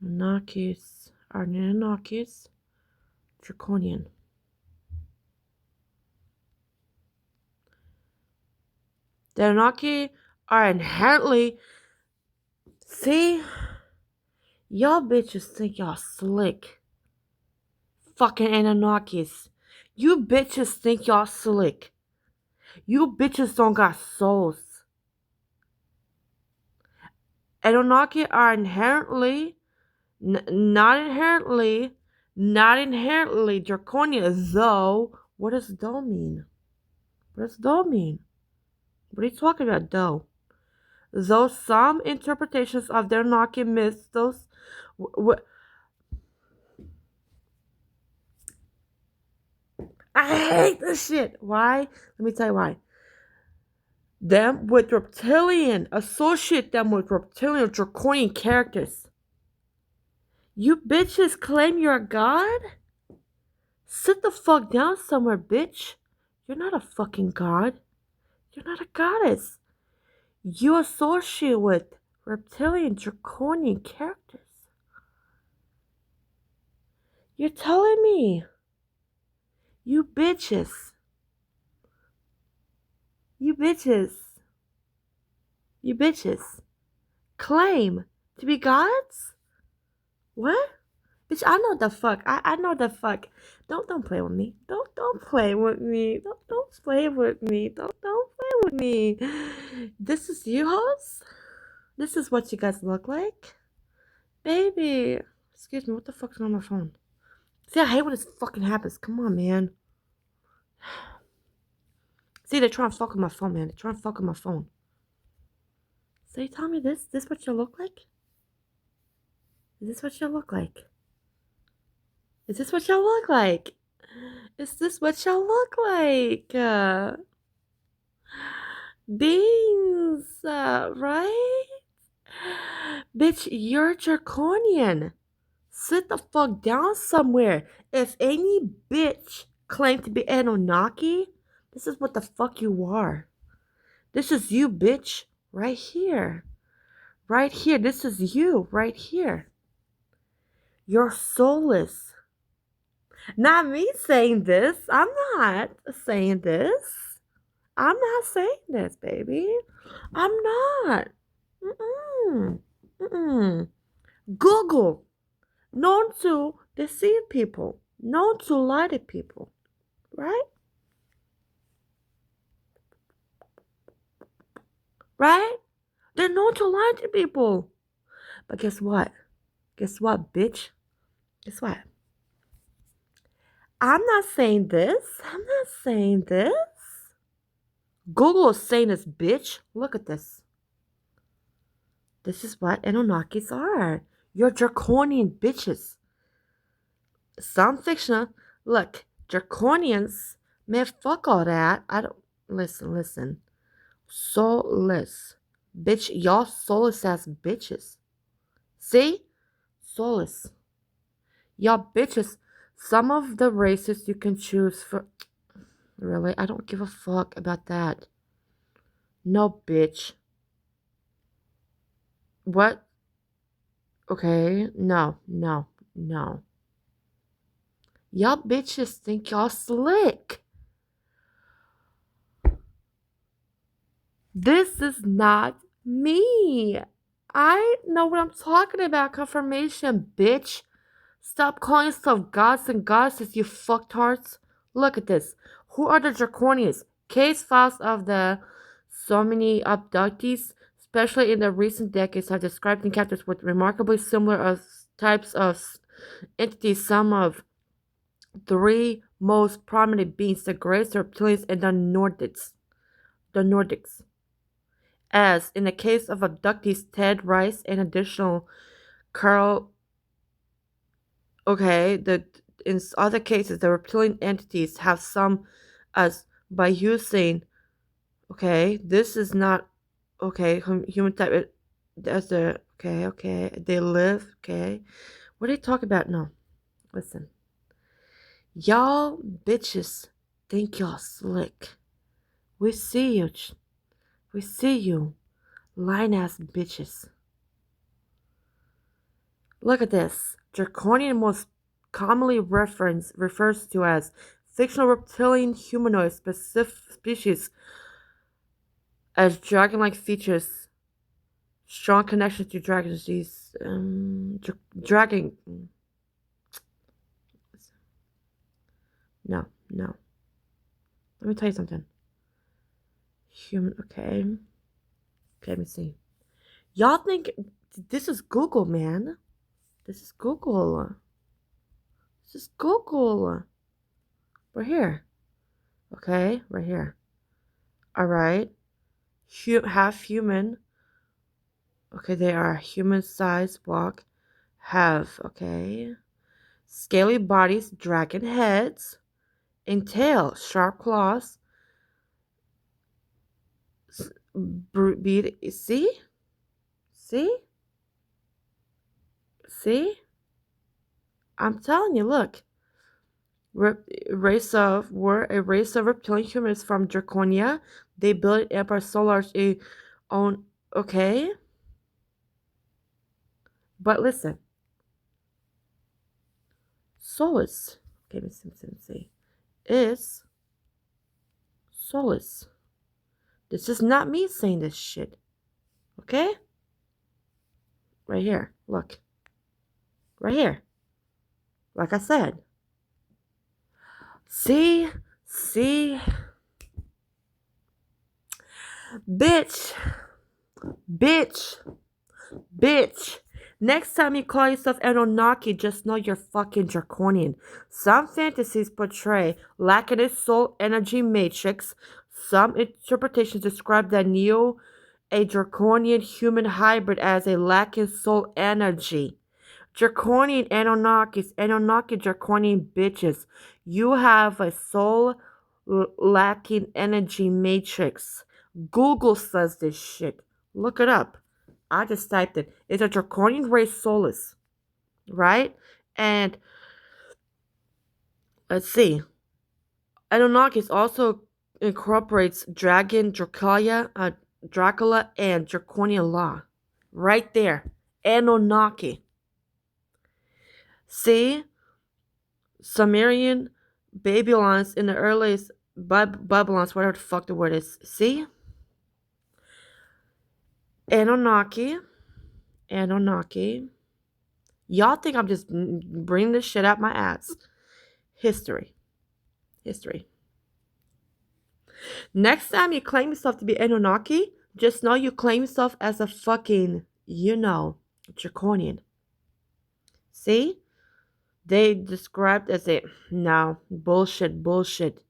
Nakis. Are Anunnakis draconian? The Anunnaki are inherently... See? Y'all bitches think y'all slick. Fucking Anunnakis. You bitches think y'all slick. You bitches don't got souls. Anunnaki are inherently... Not inherently draconian, though. What does though mean? What does though mean? What are you talking about, though? Though some interpretations of the Anunnaki myths, I hate this shit. Why? Let me tell you why. Associate them with reptilian draconian characters. You bitches claim you're a god? Sit the fuck down somewhere, bitch. You're not a fucking god. You're not a goddess. You associate with reptilian draconian characters. You're telling me. You bitches. You bitches claim to be gods? What? Bitch, I know the fuck. I know the fuck. Don't play with me. Don't play with me. Don't play with me. Don't play with me. This is you, hoes? This is what you guys look like? Baby. Excuse me, what the fuck's on my phone? See, I hate when this fucking happens. Come on, man. See, they're trying to fuck with my phone, man. They're trying to fuck with my phone. So you tell me this what you look like? Is this what you look like? Is this what y'all look like? Is this what y'all look like? Beans, right? Bitch, you're draconian. Sit the fuck down somewhere. If any bitch claimed to be Anunnaki, this is what the fuck you are. This is you, bitch. Right here. Right here. This is you. Right here. You're soulless. Not me saying this. I'm not saying this. I'm not saying this, baby. I'm not. Mm-mm. Mm-mm. Google. Known to deceive people. Known to lie to people. Right? Right? They're known to lie to people. But guess what? Guess what, bitch? Guess what? I'm not saying this. I'm not saying this. Google is saying this, bitch. Look at this. This is what Anunnakis are. You're draconian bitches. Some fictional. Look, draconians. Man, fuck all that. I don't. Listen. Soulless. Bitch, y'all soulless ass bitches. See? Soulless. Y'all bitches. Some of the races you can choose for. Really? I don't give a fuck about that. No, bitch. What? Okay. No. Y'all bitches think y'all slick. This is not me. I know what I'm talking about. Confirmation, bitch. Stop calling yourself gods and goddesses, you fucktards. Look at this. Who are the draconians? Case files of the so many abductees, especially in the recent decades, have described encounters with remarkably similar types of entities. Some of three most prominent beings, the Greys, the Reptilians, and the Nordics. As in the case of abductees Ted Rice and additional Carl. Okay, in other cases, the reptilian entities have some as by using. Okay, this is not okay. Human type. That's the okay. They live. Okay, what are they talking about? No, listen. Y'all bitches think y'all slick. We see you. We see you. Lying ass bitches. Look at this. Draconian most commonly refers to as fictional reptilian humanoid species as dragon-like features, strong connections to dragons. These dragon. No. Let me tell you something. Human. Okay, let me see. Y'all think this is Google, man? This is Google. We're here. Okay, right here. Alright. Half human. Okay, they are human size walk. Have, okay. Scaly bodies, dragon heads. And tail, sharp claws. See? I'm telling you, look. We're a race of reptilian humans from Draconia. They built Empire Solar own. Okay, but listen, Solus. Okay, let me see. Is Solus. This is not me saying this shit. Okay, right here. Look, right here. Like I said. See? See? Bitch. Bitch. Bitch. Next time you call yourself Anunnaki, just know you're fucking draconian. Some fantasies portray lacking a soul energy matrix. Some interpretations describe the Neo, a draconian human hybrid, as a lacking soul energy. Draconian Anunnakis, Anunnaki draconian bitches. You have a soul lacking energy matrix. Google says this shit. Look it up. I just typed it. It's a draconian race soulless, right? And let's see. Anunnakis also incorporates dragon, Dracula, and draconian law. Right there. Anunnaki. See? Sumerian, Babylons in the earliest Babylons, whatever the fuck the word is. See? Anunnaki. Y'all think I'm just bringing this shit out my ass. History. Next time you claim yourself to be Anunnaki, just know you claim yourself as a fucking, draconian. See? They described as a, no, bullshit.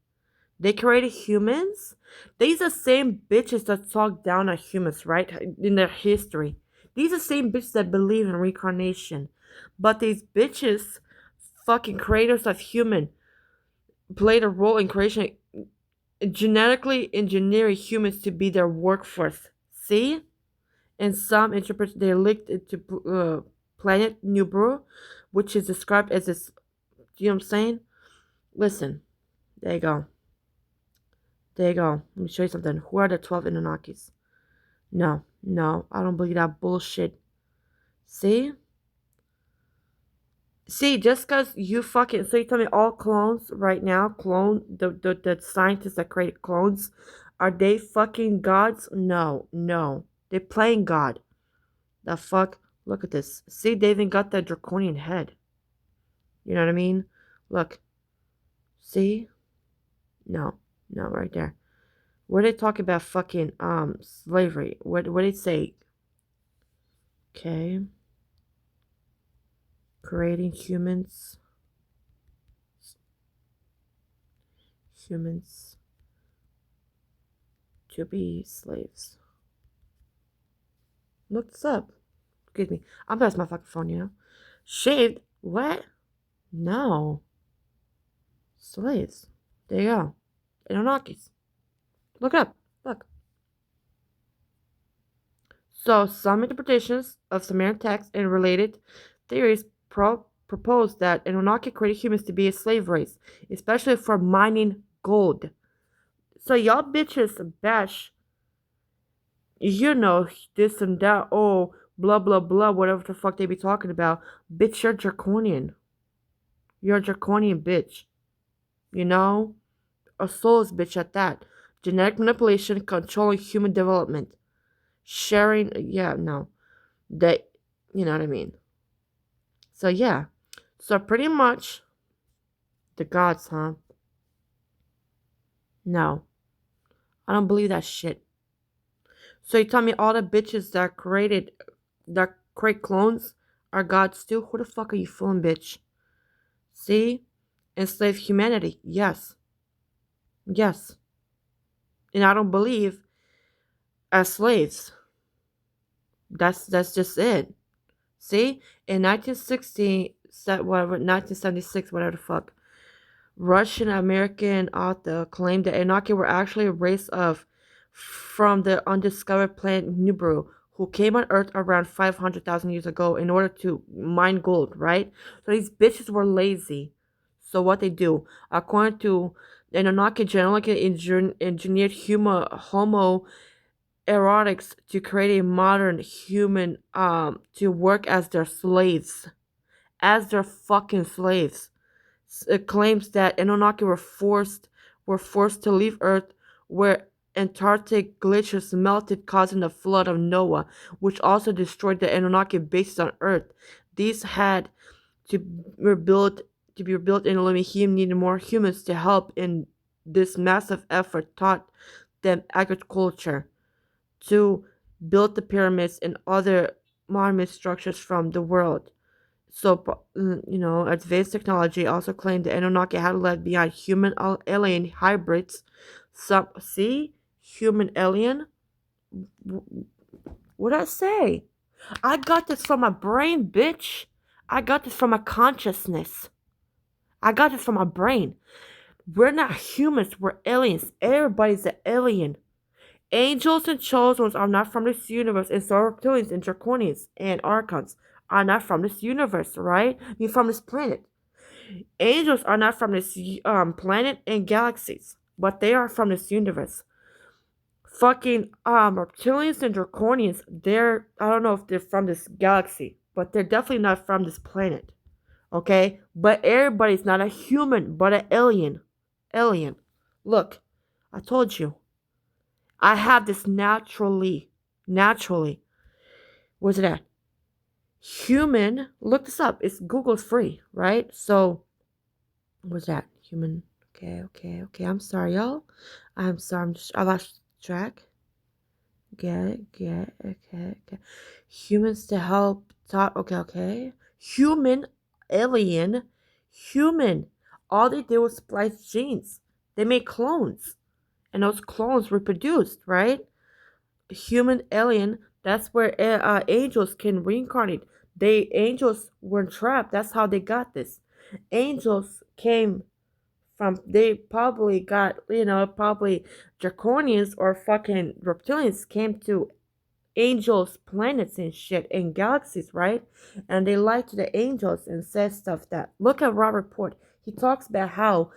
They created humans. These are the same bitches that talk down on humans, right? In their history. These are the same bitches that believe in reincarnation. But these bitches, fucking creators of human, played a role in creation, genetically engineering humans to be their workforce. See? And some interpret they linked it to planet Nibiru, which is described as this. Do you know what I'm saying? Listen, there you go. Let me show you something. Who are the 12 Anunnakis? No, I don't believe that bullshit. See, just because you fucking, so you tell me all clones right now, the scientists that created clones, are they fucking gods? No, they're playing God. The fuck? Look at this. See, they even got the draconian head. You know what I mean? Look. See? No, right there. Where they talk about fucking slavery? What did it say? Okay. Creating humans to be slaves. Look this up. Excuse me. I'm past my fucking phone, Shaved? What? No. Slaves. There you go. Anunnakis. Look it up. Look. So, some interpretations of Sumerian texts and related theories propose that Anunnaki created humans to be a slave race, especially for mining gold. So, y'all bitches bash, this and that, oh, blah, blah, blah, whatever the fuck they be talking about. Bitch, you're draconian. You're a draconian bitch. A soulless bitch at that. Genetic manipulation, controlling human development. Sharing, that, you know what I mean. So yeah, so pretty much the gods, huh? No, I don't believe that shit. So you tell me all the bitches that create clones are gods too? Who the fuck are you fooling, bitch? See, enslave humanity, yes, and I don't believe as slaves. That's just it. See, in 1976, whatever the fuck, Russian-American author claimed that Anunnaki were actually a race from the undiscovered planet Nibiru, who came on Earth around 500,000 years ago in order to mine gold, right? So these bitches were lazy. So what they do, according to Anunnaki, genetically engineered Homo erotics to create a modern human to work as their slaves, fucking slaves. It claims that Anunnaki were forced to leave Earth, where Antarctic glaciers melted, causing the flood of Noah, which also destroyed the Anunnaki bases on Earth. These had to rebuild to be rebuilt in a living, he needed more humans to help in this massive effort. Taught them agriculture to build the pyramids and other monument structures from the world. So, advanced technology also claimed the Anunnaki had left behind human alien hybrids. Some see human alien. What did I say? I got this from my brain, bitch. I got this from my consciousness. I got this from my brain. We're not humans, we're aliens. Everybody's an alien. Angels and chosen ones are not from this universe, and so are reptilians and draconians and archons are not from this universe, right? You're from this planet. Angels are not from this planet and galaxies, but they are from this universe. Fucking reptilians and draconians, I don't know if they're from this galaxy, but they're definitely not from this planet. Okay? But everybody's not a human, but an alien. Alien. Look, I told you. I have this naturally. Naturally. Where's it at? Human. Look this up. Google's free, right? So, where's that? Human. Okay. I'm sorry, y'all. I'm sorry. I lost track. Get it. Okay. Humans to help. Okay. Human. Alien. Human. All they did was splice genes. They made clones. And those clones reproduced, right? Human alien, that's where angels can reincarnate. Angels were trapped. That's how they got this. Angels came from, they probably got, probably draconians or fucking reptilians came to angels, planets and shit and galaxies, right? And they lied to the angels and said stuff that, look at Robert Port. He talks about how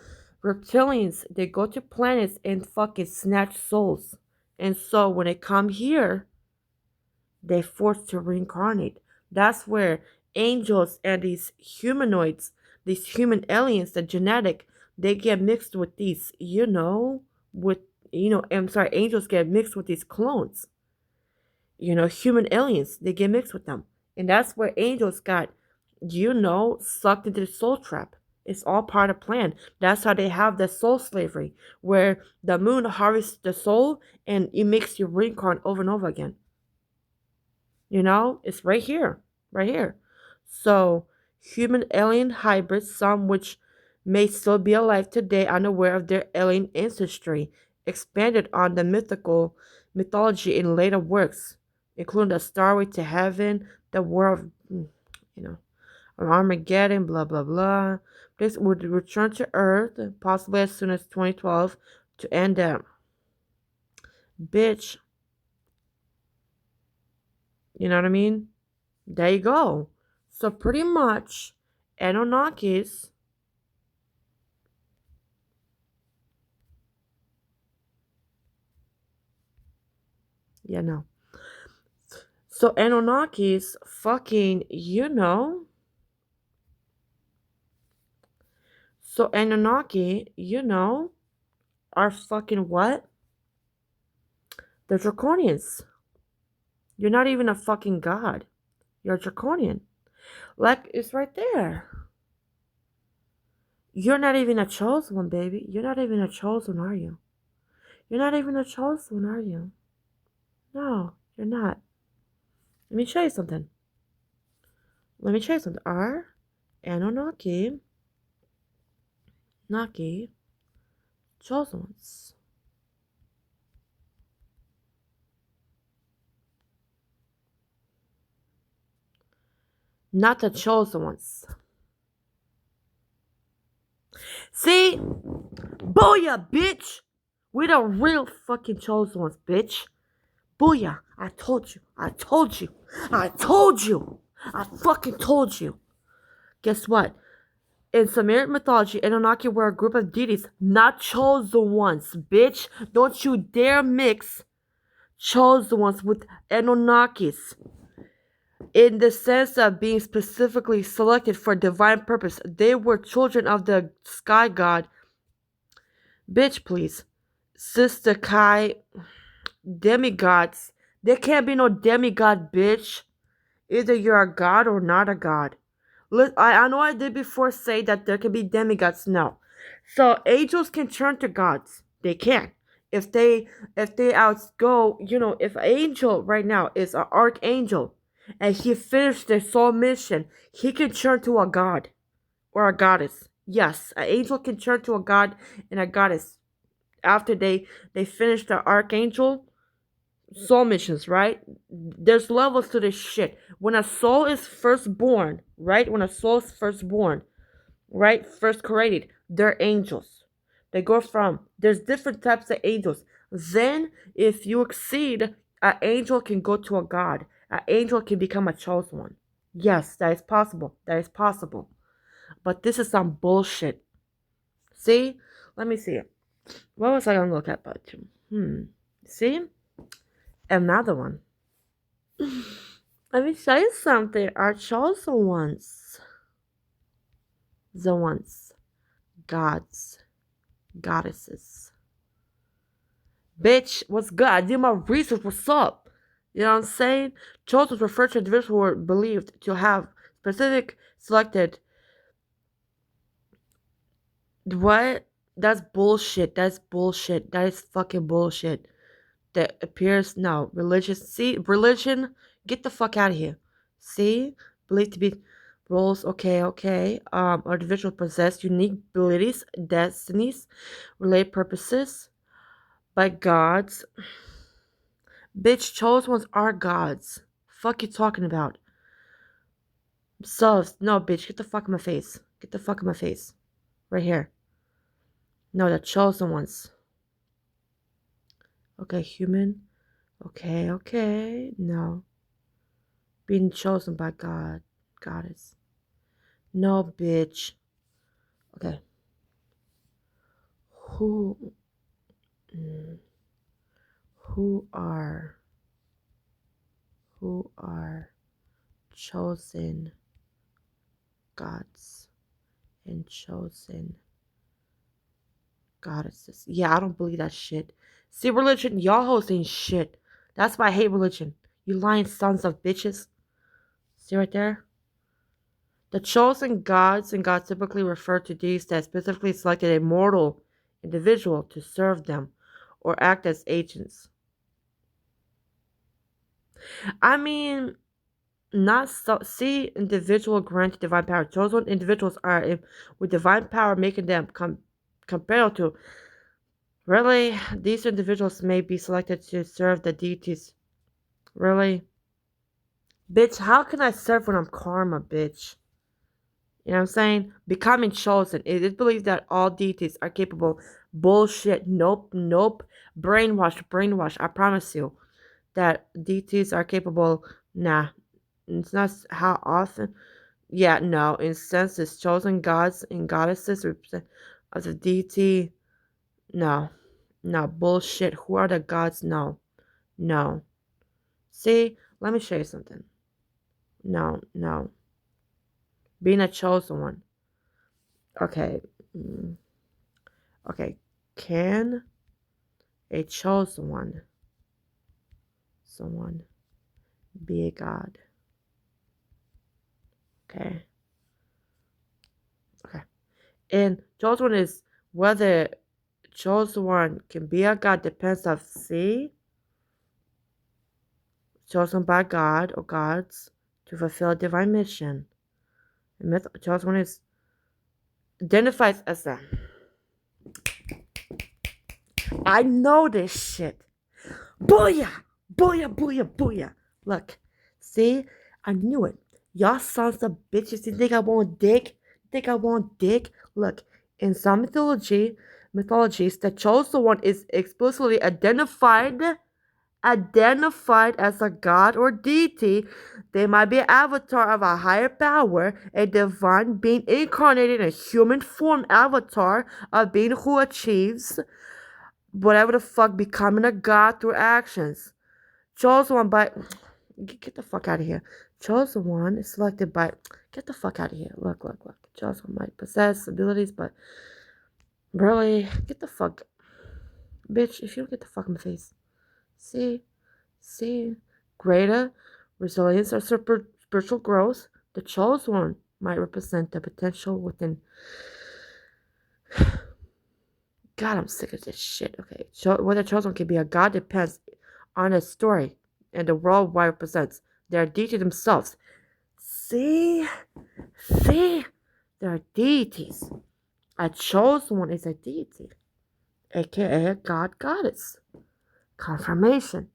reptilians, they go to planets and fucking snatch souls. And so when they come here, they're forced to reincarnate. That's where angels and these humanoids, these human aliens, the genetic, they get mixed with these, angels get mixed with these clones. Human aliens, they get mixed with them. And that's where angels got, sucked into the soul trap. It's all part of plan. That's how they have the soul slavery, where the moon harvests the soul and it makes you reincarnate over and over again. It's right here. Right here. So, human alien hybrids, some which may still be alive today, unaware of their alien ancestry, expanded on the mythology in later works, including the Starway to Heaven, the War of, Armageddon, blah, blah, blah. This would return to Earth, possibly as soon as 2012, to end them. Bitch. You know what I mean? There you go. So pretty much, Anunnakis, So Anunnakis fucking, So Anunnaki, are fucking what? They're draconians. You're not even a fucking god. You're a draconian. Like, it's right there. You're not even a chosen one, baby. You're not even a chosen, are you? You're not even a chosen, are you? No, you're not. Let me show you something. Are Anunnaki, chosen ones. Not the chosen ones. See? Booyah, bitch! We're the real fucking chosen ones, bitch. Booyah. I told you. I fucking told you. Guess what? In Sumerian mythology, Anunnaki were a group of deities, not chosen ones, bitch. Don't you dare mix chosen ones with Anunnakis. In the sense of being specifically selected for divine purpose, they were children of the sky god. Bitch, please. Sister Kai, demigods. There can't be no demigod, bitch. Either you're a god or not a god. I know I did before say that there can be demigods. No. So angels can turn to gods. They can. If they outgo, if an angel right now is an archangel and he finished their soul mission, he can turn to a god or a goddess. Yes, an angel can turn to a god and a goddess after they finish the archangel soul missions, right? There's levels to this shit. When a soul is first born, right? When a soul is first born, right? First created, they're angels. They go from, there's different types of angels. Then, if you exceed, an angel can go to a god. An angel can become a chosen one. Yes, that is possible. That is possible. But this is some bullshit. See? Let me see. What was I gonna look at about you? See? Another one. Let me show you something. Our chosen ones. The ones. Gods. Goddesses. Bitch, what's good? I did my research. What's up? You know what I'm saying? Chosen refer to individuals who were believed to have specific selected. What? That's bullshit. That's bullshit. That is fucking bullshit. That appears no religious. See, religion. Get the fuck out of here. See, believed to be roles. Okay. Or individual possess unique abilities, destinies, related purposes by gods. Bitch, chosen ones are gods. Fuck you talking about? So no, bitch, get the fuck in my face. Get the fuck in my face. Right here. No, the chosen ones. Okay, human. Okay. No. Being chosen by God. Goddess. No, bitch. Okay. Who are chosen gods and chosen goddesses? Yeah, I don't believe that shit. See, religion, y'all hoes ain't shit. That's why I hate religion. You lying sons of bitches. See right there? The chosen gods and gods typically refer to deities that specifically selected a mortal individual to serve them or act as agents. I mean, not so. See, individual granted divine power. Chosen individuals are with divine power, making them comparable to. Really, these individuals may be selected to serve the deities. Really, bitch, how can I serve when I'm karma, bitch? You know what I'm saying? Becoming chosen. It is believed that all deities are capable. Bullshit. Nope. Brainwash. I promise you that deities are capable. Nah. It's not how often. Yeah, no. In senses, chosen gods and goddesses represent as a deity. No. No. Bullshit. Who are the gods? No. No. See? Let me show you something. No. Being a chosen one. Okay. Okay. Can a chosen one, someone, be a god? Okay. And chosen one is whether chosen one can be a god depends on C, chosen by God or gods to fulfill a divine mission. And chosen one is identifies as a. I know this shit. Booyah. Look, see, I knew it. Y'all sons of bitches, you think I won't dig? Look, in some mythologies, the chosen one is explicitly identified as a god or deity. They might be an avatar of a higher power, a divine being incarnated in a human form avatar of being who achieves whatever the fuck, becoming a god through actions. Chosen one by. Get the fuck out of here. Chosen one is selected by. Get the fuck out of here. Look. Chosen one might possess abilities, but. Really? Get the fuck. Bitch, if you don't get the fuck in my face. See? Greater resilience or spiritual growth. The chosen one. might represent the potential within. God, I'm sick of this shit. Okay, whether chosen can be a god depends on a story and the world wide represents. They are deity themselves. See? See? They are deities. A chosen one is a deity, aka a god goddess. Confirmation.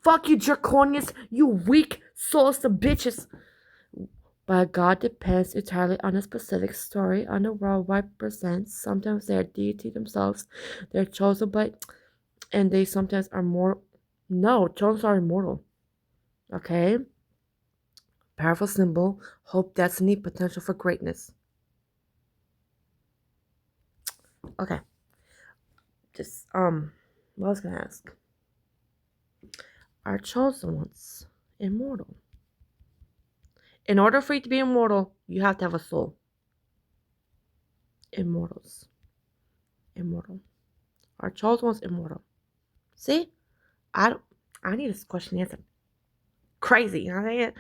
Fuck you, Draconians, you weak souls of bitches. But God depends entirely on a specific story on the worldwide presents. Sometimes they are deity themselves. They're chosen by, and they sometimes are more. No, chosen are immortal. Okay? Powerful symbol, hope, destiny, potential for greatness. Okay. Just, what was I gonna ask? Are chosen ones immortal? In order for you to be immortal, you have to have a soul. Immortals. Immortal. Are chosen ones immortal? See? I need this question answered. Crazy, you know what I'm saying?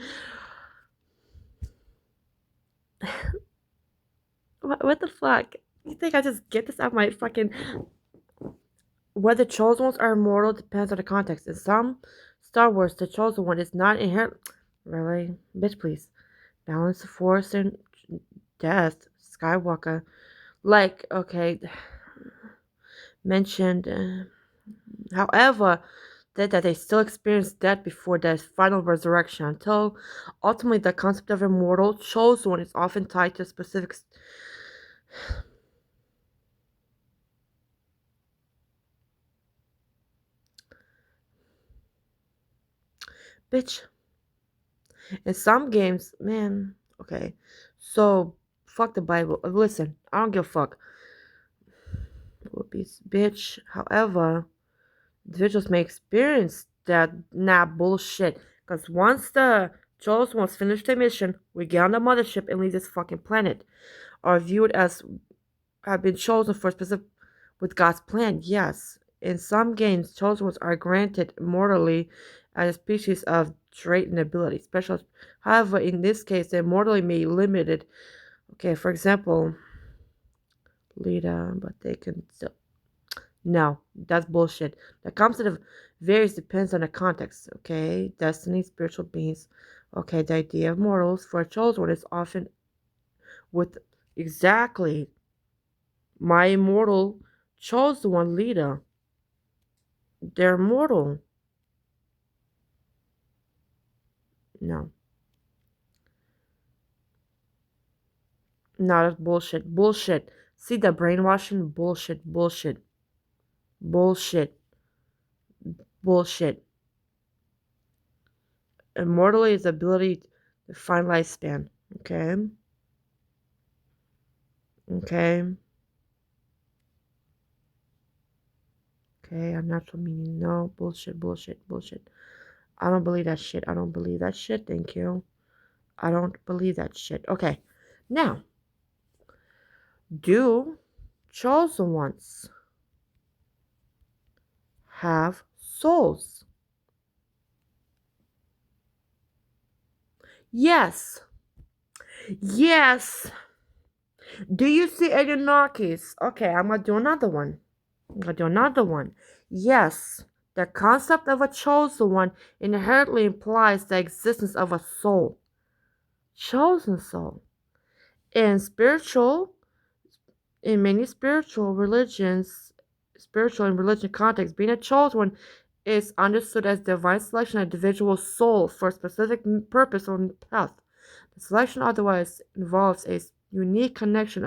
What the fuck? You think I just get this out of my fucking... Whether chosen ones are immortal depends on the context. In some Star Wars, the chosen one is not inherent... Really? Bitch, please. Balance the force and death. Skywalker. Like, okay... mentioned... however... that they still experience death before their final resurrection. Until ultimately the concept of immortal chosen one is often tied to specific... Bitch. In some games, man, okay. So, fuck the Bible. Listen, I don't give a fuck. Whoopies, bitch. However, individuals may experience that bullshit. Because once the chosen ones finish their mission, we get on the mothership and leave this fucking planet. Are viewed as have been chosen for a specific with God's plan. Yes. In some games, chosen ones are granted immortality as a species of trait and ability. Special, however, in this case, the immortality may be limited. Okay, for example, Lita, but they can still. No, that's bullshit. The concept of varies depends on the context. Okay, destiny, spiritual beings. Okay, the idea of mortals for a chosen one is often with exactly my immortal chosen one, Lita. They're mortal. No. No, that's bullshit. Bullshit. See the brainwashing? Bullshit. Bullshit. Bullshit. Bullshit. Immortality is the ability to find lifespan. Okay? Okay? Okay, unnatural meaning. No. Bullshit. Bullshit. Bullshit. I don't believe that shit. I don't believe that shit. Thank you. I don't believe that shit. Okay. Now, do chosen ones have souls? Yes. Yes. Do you see Anunnakis? Okay, I'm gonna do another one. Yes. The concept of a chosen one inherently implies the existence of a soul. Chosen soul. In many spiritual and religion contexts, being a chosen one is understood as divine selection of individual soul for a specific purpose or path. The selection otherwise involves a unique connection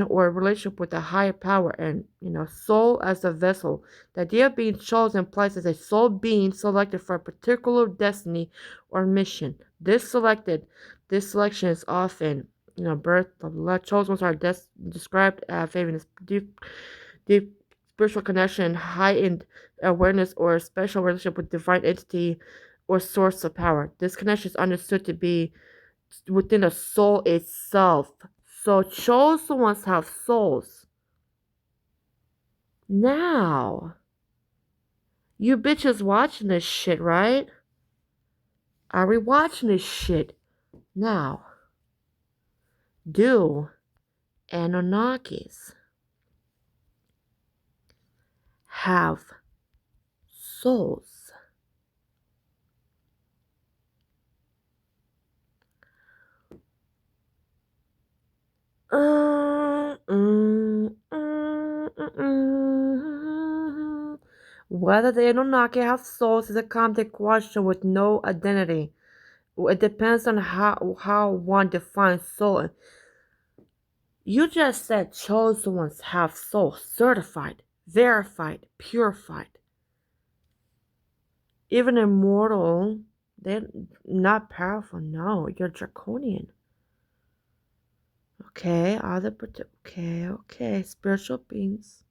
or relationship with a higher power and soul as a vessel. The idea of being chosen implies as a soul being selected for a particular destiny or mission. This selection is often birth of the chosen ones are described as having a deep spiritual connection, heightened awareness, or a special relationship with divine entity or source of power. This connection is understood to be within the soul itself. So chosen ones have souls. Now, you bitches watching this shit, right? Are we watching this shit? Now, Do Anunnakis have souls? Whether the Anunnaki have souls is a complex question with no identity. It depends on how one defines soul. You just said chosen ones have souls, certified, verified, purified. Even immortal, they're not powerful. No, you're draconian. Okay, okay. Spiritual beings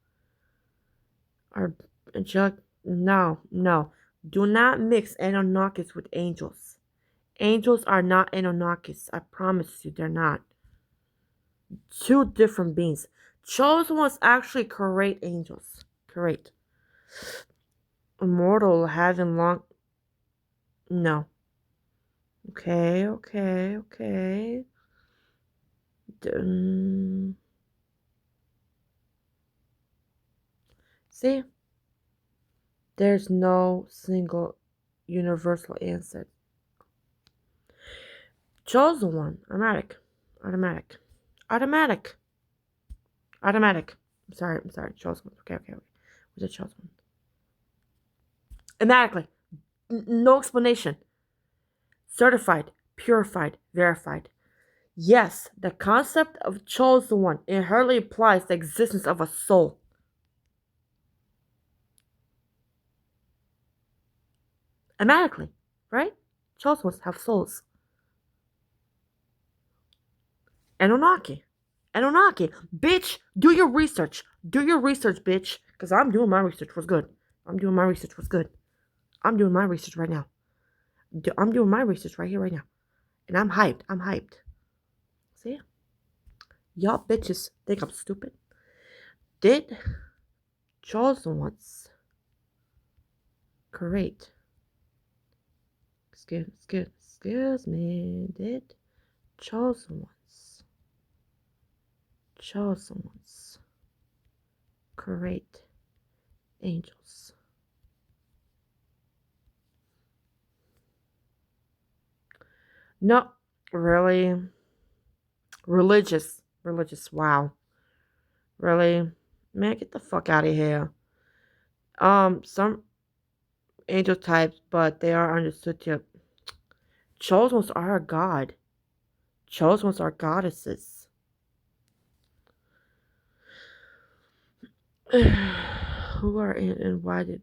are just no. Do not mix Anunnakis with angels. Angels are not Anunnakis. I promise you, they're not. Two different beings. Chosen ones actually create angels. Create. Immortal having long. No. Okay. See? There's no single universal answer. Chosen one. Automatic. I'm sorry. Chosen one. Okay. What's a chosen one? Automatically. No explanation. Certified, purified, verified. Yes, the concept of chosen one inherently implies the existence of a soul. Automatically, right? Chosen ones have souls. Anunnaki. Bitch, do your research. Bitch. Because I'm doing my research. What's good? I'm doing my research right now. I'm doing my research right here, right now. And I'm hyped. See? Y'all bitches think I'm stupid? Did chosen ones create? Excuse me. Did chosen ones create angels? No, really. Religious. Wow. Really? Man, get the fuck out of here. Some angel types, but they are understood to. Chosen ones are a god. Chosen ones are goddesses. Who are and why did?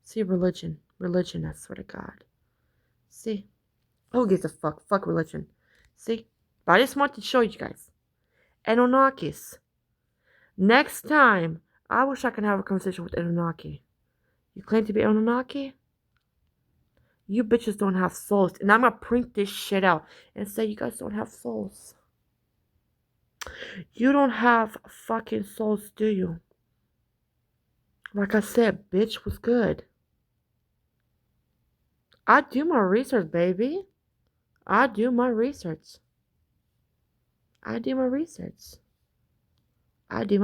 See, religion, I swear to God. See, who gives a fuck? Fuck religion. See, but I just want to show you guys. Anunnakis. Next time, I wish I could have a conversation with Anunnaki. You claim to be Anunnaki? You bitches don't have souls. And I'm gonna print this shit out and say you guys don't have souls. You don't have fucking souls, do you? Like I said, bitch was good. I do my research, baby. I do my research. I do my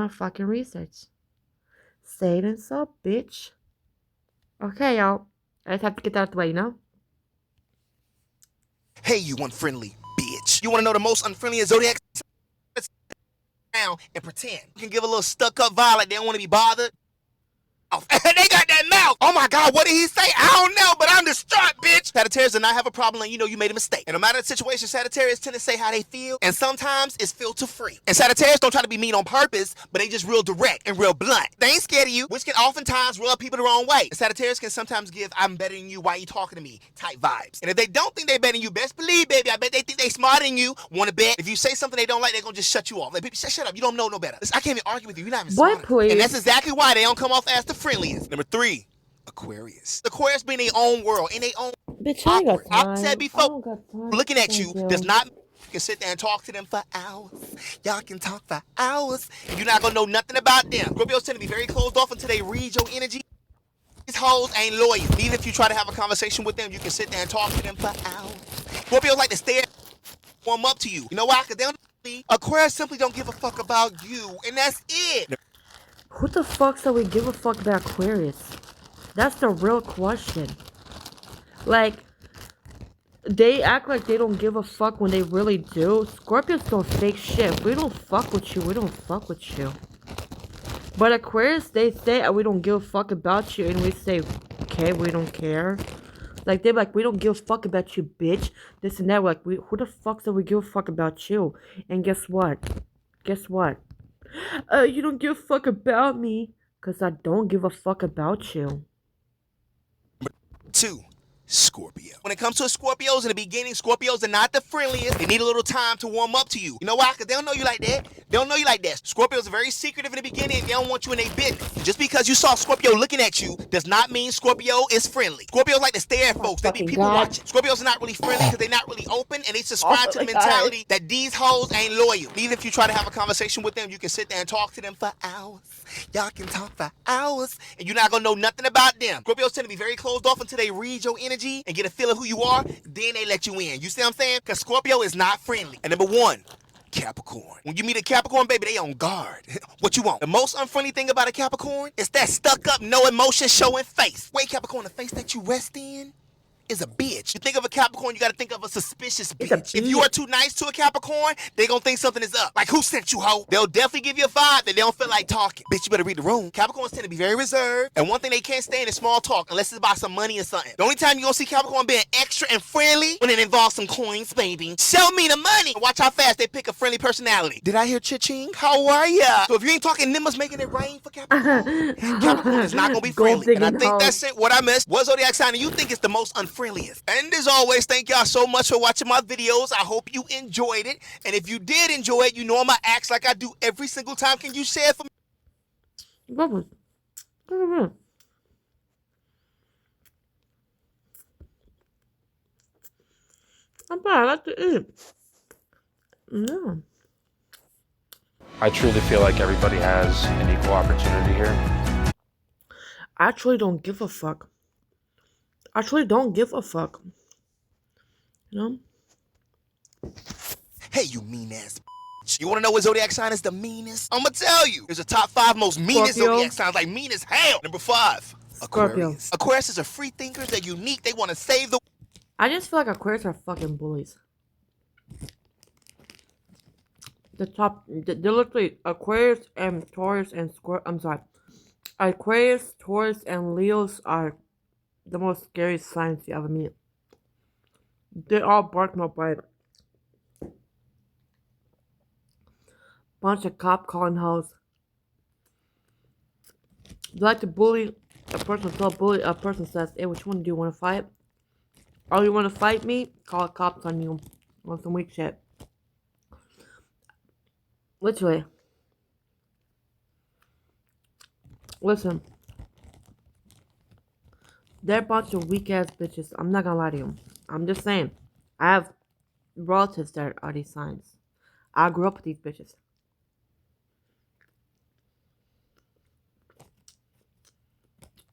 fucking research. Say it and so, bitch. Okay, y'all. I just have to get that out of the way, you know? Hey, you unfriendly bitch. You want to know the most unfriendly zodiac? Let's down and pretend. You can give a little stuck-up vibe like they don't want to be bothered. They got that mouth. Oh my God, what did he say? I don't know, but I'm distraught, bitch. Sagittarius do not have a problem, and you know you made a mistake. And no matter the situation, Sagittarius tend to say how they feel, and sometimes it's filter free. And Sagittarius don't try to be mean on purpose, but they just real direct and real blunt. They ain't scared of you, which can oftentimes rub people the wrong way. And Sagittarius can sometimes give "I'm better than you, why you talking to me" type vibes. And if they don't think they better than you, best believe, baby, I bet they think they smarter than you. Want to bet? If you say something they don't like, they're gonna just shut you off. Like, baby, shut up. You don't know no better. Listen, I can't even argue with you. You're not even smart. Please. And that's exactly why they don't come off as the friendliest. Number 3. Aquarius. Aquarius be in their own world, in their own. Bitch, I ain't got time. I've said before, looking at you does not. You can sit there and talk to them for hours. Y'all can talk for hours. And you're not gonna know nothing about them. Scorpios tend to be very closed off until they read your energy. These hoes ain't loyal. Even if you try to have a conversation with them, you can sit there and talk to them for hours. Scorpios like to stare, warm up to you. You know why? Because they don't. Aquarius simply don't give a fuck about you, and that's it. Who the fuck said we give a fuck about Aquarius? That's the real question. Like, they act like they don't give a fuck when they really do. Scorpios don't fake shit. If we don't fuck with you, we don't fuck with you. But Aquarius, they say we don't give a fuck about you, and we say, okay, we don't care. Like, they're like, we don't give a fuck about you, bitch. This and that. We're like, who the fuck said we give a fuck about you? And guess what? Guess what? You don't give a fuck about me. Because I don't give a fuck about you. 2. Scorpio. When it comes to Scorpios in the beginning, Scorpios are not the friendliest. They need a little time to warm up to you. You know why? Because they don't know you like that. They don't know you like that. Scorpios are very secretive in the beginning and they don't want you in their business. And just because you saw Scorpio looking at you does not mean Scorpio is friendly. Scorpios like to stare at folks. They be people watching. Scorpios are not really friendly because they're not really open and they subscribe to the mentality that these hoes ain't loyal. Even if you try to have a conversation with them, you can sit there and talk to them for hours. Y'all can talk for hours and you're not gonna know nothing about them. Scorpios tend to be very closed off until they read your energy and get a feel of who you are, then they let you in. You see what I'm saying? Because Scorpio is not friendly. And number 1, Capricorn. When you meet a Capricorn, baby, they on guard. What you want? The most unfriendly thing about a Capricorn is that stuck up, no emotion showing face. Wait, Capricorn, the face that you rest in is a bitch. You think of a Capricorn, you gotta think of a suspicious bitch. If you are too nice to a Capricorn, they gonna think something is up. Like, who sent you, ho? They'll definitely give you a vibe that they don't feel like talking. Bitch, you better read the room. Capricorns tend to be very reserved, and one thing they can't stand is small talk, unless it's about some money or something. The only time you gonna see Capricorn being extra and friendly when it involves some coins, baby. Show me the money. Watch how fast they pick a friendly personality. Did I hear cha-ching? How are ya? So if you ain't talking Nimbus making it rain for Capricorn, Capricorn is not gonna be friendly. And I think that's it. What I missed. What zodiac sign do you think is the most unfriendliest? And as always, thank y'all so much for watching my videos. I hope you enjoyed it. And if you did enjoy it, you know I'ma act like I do every single time. Can you share it for me? I'm bad. I like to eat. Yeah. I truly feel like everybody has an equal opportunity here. I actually don't give a fuck. I actually don't give a fuck. You know? Hey, you mean ass bitch. You wanna know what zodiac sign is the meanest? I'ma tell you. There's a top 5 most meanest Scorpio. zodiac signs, like mean as hell. Number 5, Scorpio. Aquarius. Aquarius are free thinkers. They're unique. They wanna save the. I just feel like Aquarius are fucking bullies. They're literally Aquarius and Taurus and Aquarius, Taurus, and Leos are the most scariest signs you ever meet. They all bark no bite. Bunch of cop calling hoes. They like to bully a person until a person says, hey, what you want to do? Want to fight? Oh, you want to fight me? Call the cops on you. On some weak shit. Literally. Listen. They're a bunch of weak ass bitches. I'm not gonna lie to you. I'm just saying. I have relatives that are these signs. I grew up with these bitches.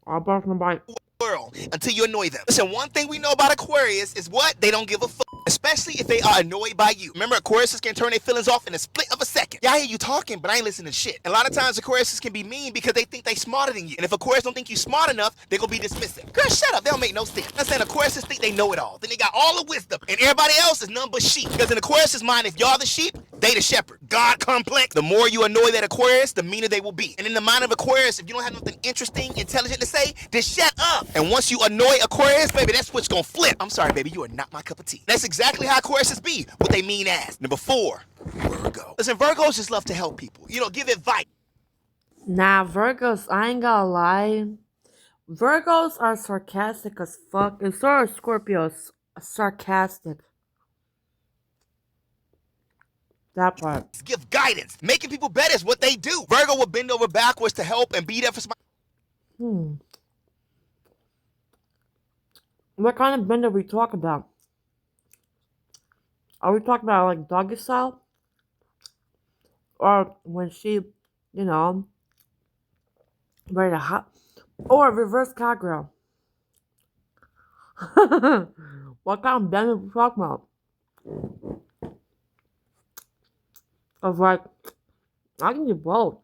I'll bark no bite. World until you annoy them. Listen, one thing we know about Aquarius is what? They don't give a fuck. Especially if they are annoyed by you. Remember, Aquariuses can turn their feelings off in a split of a second. Yeah, I hear you talking, but I ain't listening to shit. And a lot of times Aquariuses can be mean because they think they smarter than you. And if Aquarius don't think you smart enough, they gonna be dismissive. Girl, shut up. They don't make no sense. I'm saying Aquariuses think they know it all. Then they got all the wisdom. And everybody else is none but sheep. Because in Aquarius' mind, if y'all the sheep, they the shepherd. God complex. The more you annoy that Aquarius, the meaner they will be. And in the mind of Aquarius, if you don't have nothing interesting, intelligent to say, then shut up. And once you annoy Aquarius, baby, that switch gonna flip. I'm sorry, baby, you are not my cup of tea. That's exactly how Aquariuses be. What they mean ass. Number 4, Virgo. Listen, Virgos just love to help people. You know, give advice. Nah, Virgos, I ain't gonna lie. Virgos are sarcastic as fuck. And so are Scorpios. Sarcastic. That part. Give guidance. Making people better is what they do. Virgo will bend over backwards to help and be there for somebody. What kind of bend are we talking about? Are we talking about like doggy style? Or when she, you know, ready to hop? Or reverse cowgirl? What kind of bend are we talking about? Of like, I can do both.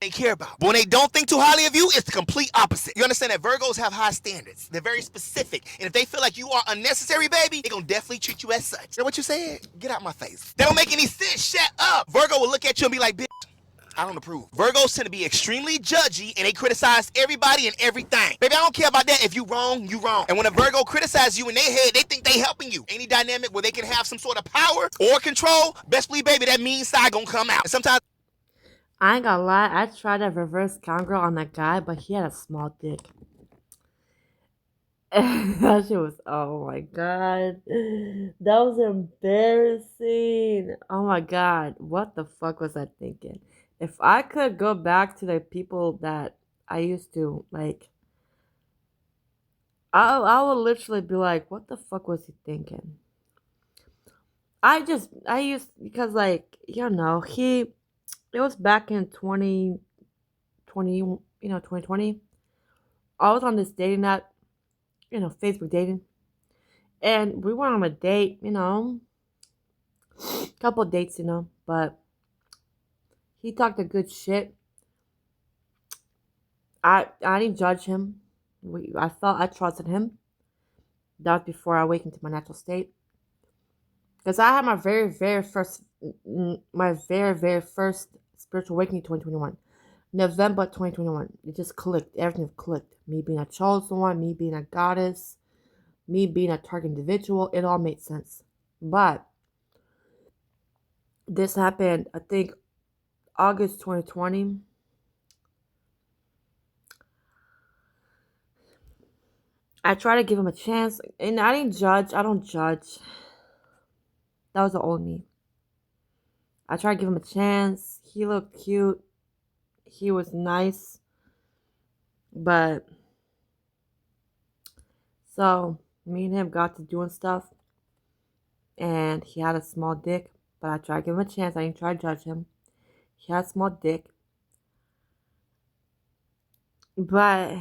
They care about. But when they don't think too highly of you, it's the complete opposite. You understand that Virgos have high standards. They're very specific. And if they feel like you are unnecessary, baby, they're going to definitely treat you as such. Is that what you said? Get out my face. That don't make any sense. Shut up. Virgo will look at you and be like, bitch, I don't approve. Virgos tend to be extremely judgy and they criticize everybody and everything. Baby, I don't care about that. If you wrong, you wrong. And when a Virgo criticizes you in their head, they think they helping you. Any dynamic where they can have some sort of power or control, best believe, baby, that mean side gonna come out. And sometimes I ain't gonna lie, I tried a reverse cowgirl on that guy, but he had a small dick. That shit was, oh my god. That was embarrassing. Oh my god. What the fuck was I thinking? If I could go back to the people that I used to, like, I would literally be like, what the fuck was he thinking? I used, because, like, you know, it was back in 2020, 2020. I was on this dating app, Facebook dating. And we went on a date, couple of dates, but he talked a good shit. I didn't judge him. I trusted him. That was before I awakened to my natural state. Because I had my very, very first spiritual awakening in 2021. November 2021. It just clicked. Everything clicked. Me being a chosen one, me being a goddess, me being a target individual. It all made sense. But this happened, I think, August 2020. I tried to give him a chance, and I didn't judge. I don't judge. That was the old me. I tried to give him a chance. He looked cute. He was nice. But, so, me and him got to doing stuff. And he had a small dick. But I tried to give him a chance. I didn't try to judge him. He had a small dick. But,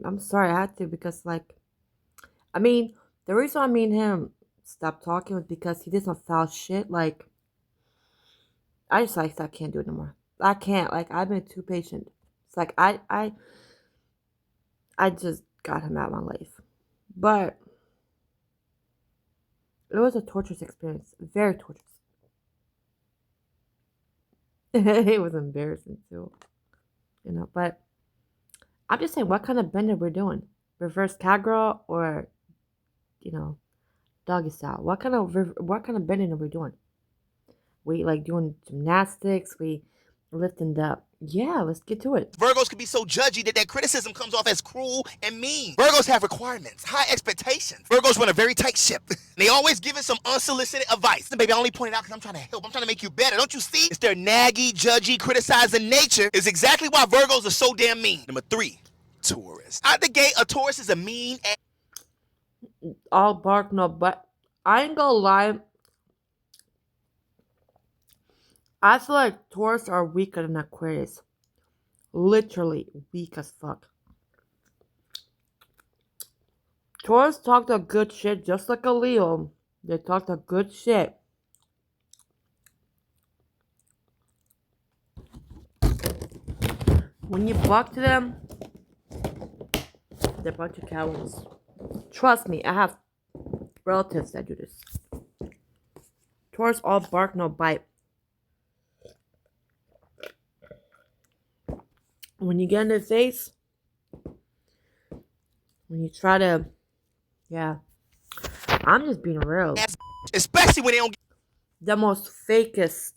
I'm sorry, I had to, because, like, the reason why me and him stopped talking was because he did some foul shit. Like, I can't do it no more. I can't. Like, I've been too patient. It's like, I just got him out of my life. But it was a torturous experience. Very torturous. It was embarrassing too. But I'm just saying, what kind of bender we're doing? Reverse cowgirl or, doggy style? What kind of bending are we doing? We like doing gymnastics. We lifting up. Yeah, let's get to it. Virgos can be so judgy that criticism comes off as cruel and mean. Virgos have requirements, high expectations. Virgos run a very tight ship. They always giving some unsolicited advice. And baby, I only point it out because I'm trying to help. I'm trying to make you better. Don't you see? It's their naggy, judgy, criticizing nature is exactly why Virgos are so damn mean. Number 3, Taurus. Out the gate, a Taurus is a mean All bark, no butt. I ain't gonna lie. I feel like Taurus are weaker than Aquarius. Literally weak as fuck. Taurus talked a good shit just like a Leo. They talked a good shit. When you buck to them, they're a bunch of cowards. Trust me, I have relatives that do this. Taurus all bark, no bite. When you get in their face, when you try to, yeah, I'm just being real. especially when they don't The most fakest,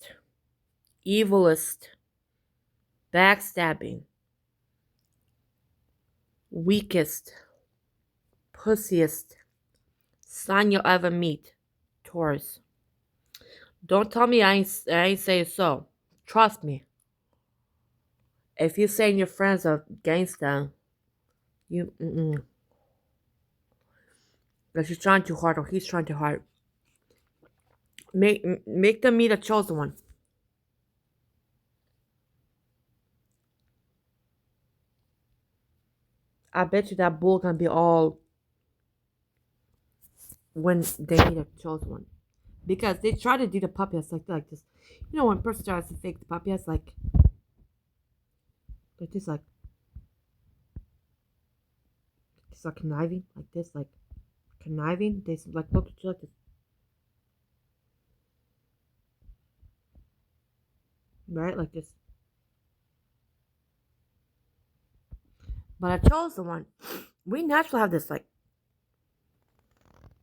evilest, backstabbing, weakest, pussiest sign you'll ever meet. Taurus. Don't tell me I ain't saying so. Trust me. If you're saying your friends are gangsta, because you're trying too hard or he's trying too hard. Make them meet a chosen one. I bet you that bull gonna be all when they need a chosen one. Because they try to do the puppy eyes like this. You know, when a person tries to fake the puppy eyes like this, like it's like conniving, like this, like conniving. They like look at you like this. Right? Like this. But I chose the one. We naturally have this, like,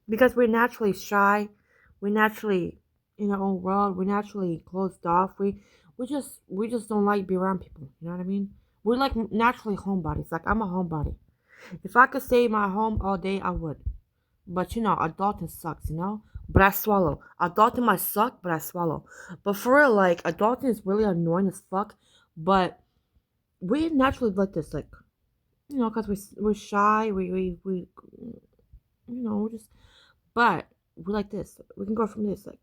because we're naturally shy. We're naturally in our own world. We're naturally closed off. We just don't like be around people. You know what I mean? We're like naturally homebodies. Like I'm a homebody. If I could stay in my home all day, I would. But you know, adulting sucks, you know? But I swallow. Adulting might suck, but I swallow. But for real, like, adulting is really annoying as fuck. But we naturally like this, like, you know, because we're shy. We, you know, we're just, but we're like this. We can go from this, like,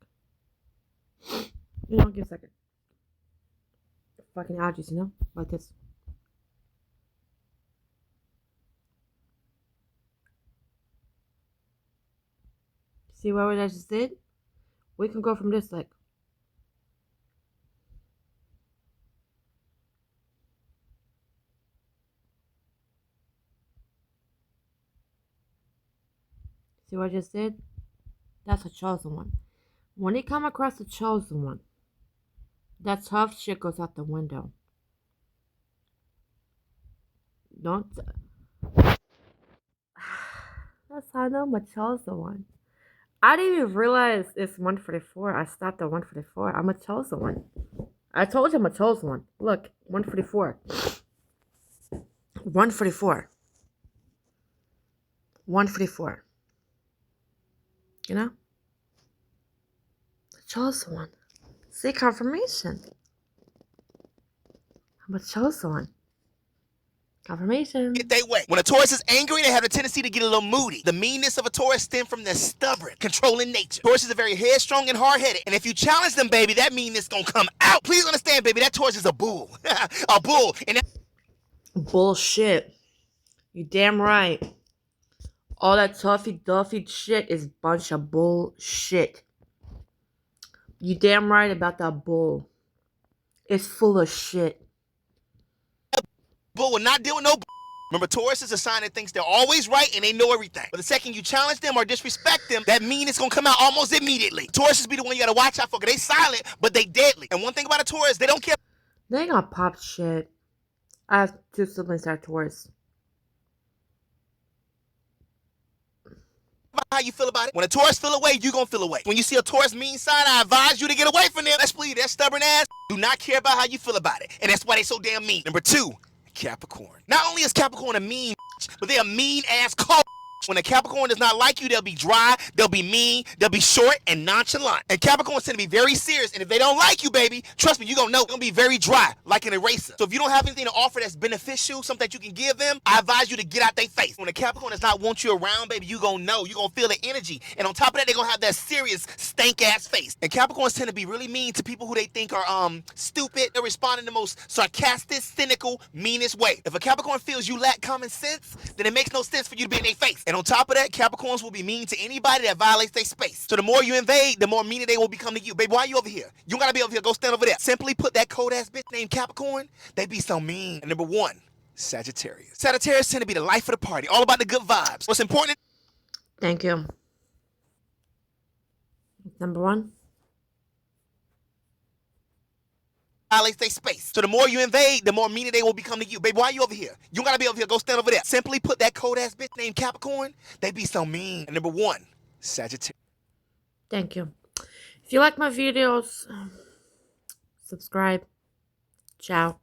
you know, give a second. Fucking allergies, you know? Like this. See what I just did? We can go from this, like, see what I just did? That's a chosen one. When you come across a chosen one, that tough shit goes out the window. Don't. That's how I know I'm a chosen one. I didn't even realize it's 144. I stopped at 144. I'm a chosen one. I told you I'm a chosen one. Look, 144. 144. 144. You know? The chosen one. See, confirmation. I'm a chosen one. Confirmation. Get they way. When a Taurus is angry, they have a tendency to get a little moody. The meanness of a Taurus stems from their stubborn, controlling nature. Tauruses are very headstrong and hard-headed, and if you challenge them, baby, that meanness gonna come out. Please understand, baby, that Taurus is a bull. A bull. And that Bullshit. You damn right. All that toughy duffy shit is bunch of bullshit. You damn right about that bull. It's full of shit. bull will not deal with no. Remember, Taurus is a sign that thinks they're always right and they know everything. But the second you challenge them or disrespect them, that meanness gonna come out almost immediately. Tauruses be the one you gotta watch out for, because they silent, but they deadly. And one thing about a Taurus, they don't care They ain't gonna pop shit. I have two siblings that are Taurus. about how you feel about it. When a Taurus feel away, you gonna feel away. When you see a Taurus mean sign, I advise you to get away from them. Let's believe that stubborn ass do not care about how you feel about it. And that's why they so damn mean. Number 2, Capricorn. Not only is Capricorn a mean, but they a mean ass cold. When a Capricorn does not like you, they'll be dry, they'll be mean, they'll be short and nonchalant. And Capricorns tend to be very serious, and if they don't like you, baby, trust me, you're gonna know. They're gonna be very dry, like an eraser. So if you don't have anything to offer that's beneficial, something that you can give them, I advise you to get out their face. When a Capricorn does not want you around, baby, you gonna know. You gonna feel the energy. And on top of that, they're gonna have that serious, stank-ass face. And Capricorns tend to be really mean to people who they think are stupid. They respond in the most sarcastic, cynical, meanest way. If a Capricorn feels you lack common sense, then it makes no sense for you to be in their face. And on top of that, Capricorns will be mean to anybody that violates their space. So the more you invade, the more meaner they will become to you. Baby, why are you over here? You don't gotta be over here. Go stand over there. Simply put that cold ass bitch named Capricorn, they be so mean. And number 1, Sagittarius. Sagittarius tend to be the life of the party, all about the good vibes. What's important? Thank you. Number 1. Violates their space. So the more you invade, the more meaner they will become to you. Baby, why are you over here? You don't gotta be over here. Go stand over there. Simply put that cold ass bitch named Capricorn, they be so mean. And number 1, Sagittarius. Thank you. If you like my videos, subscribe. Ciao.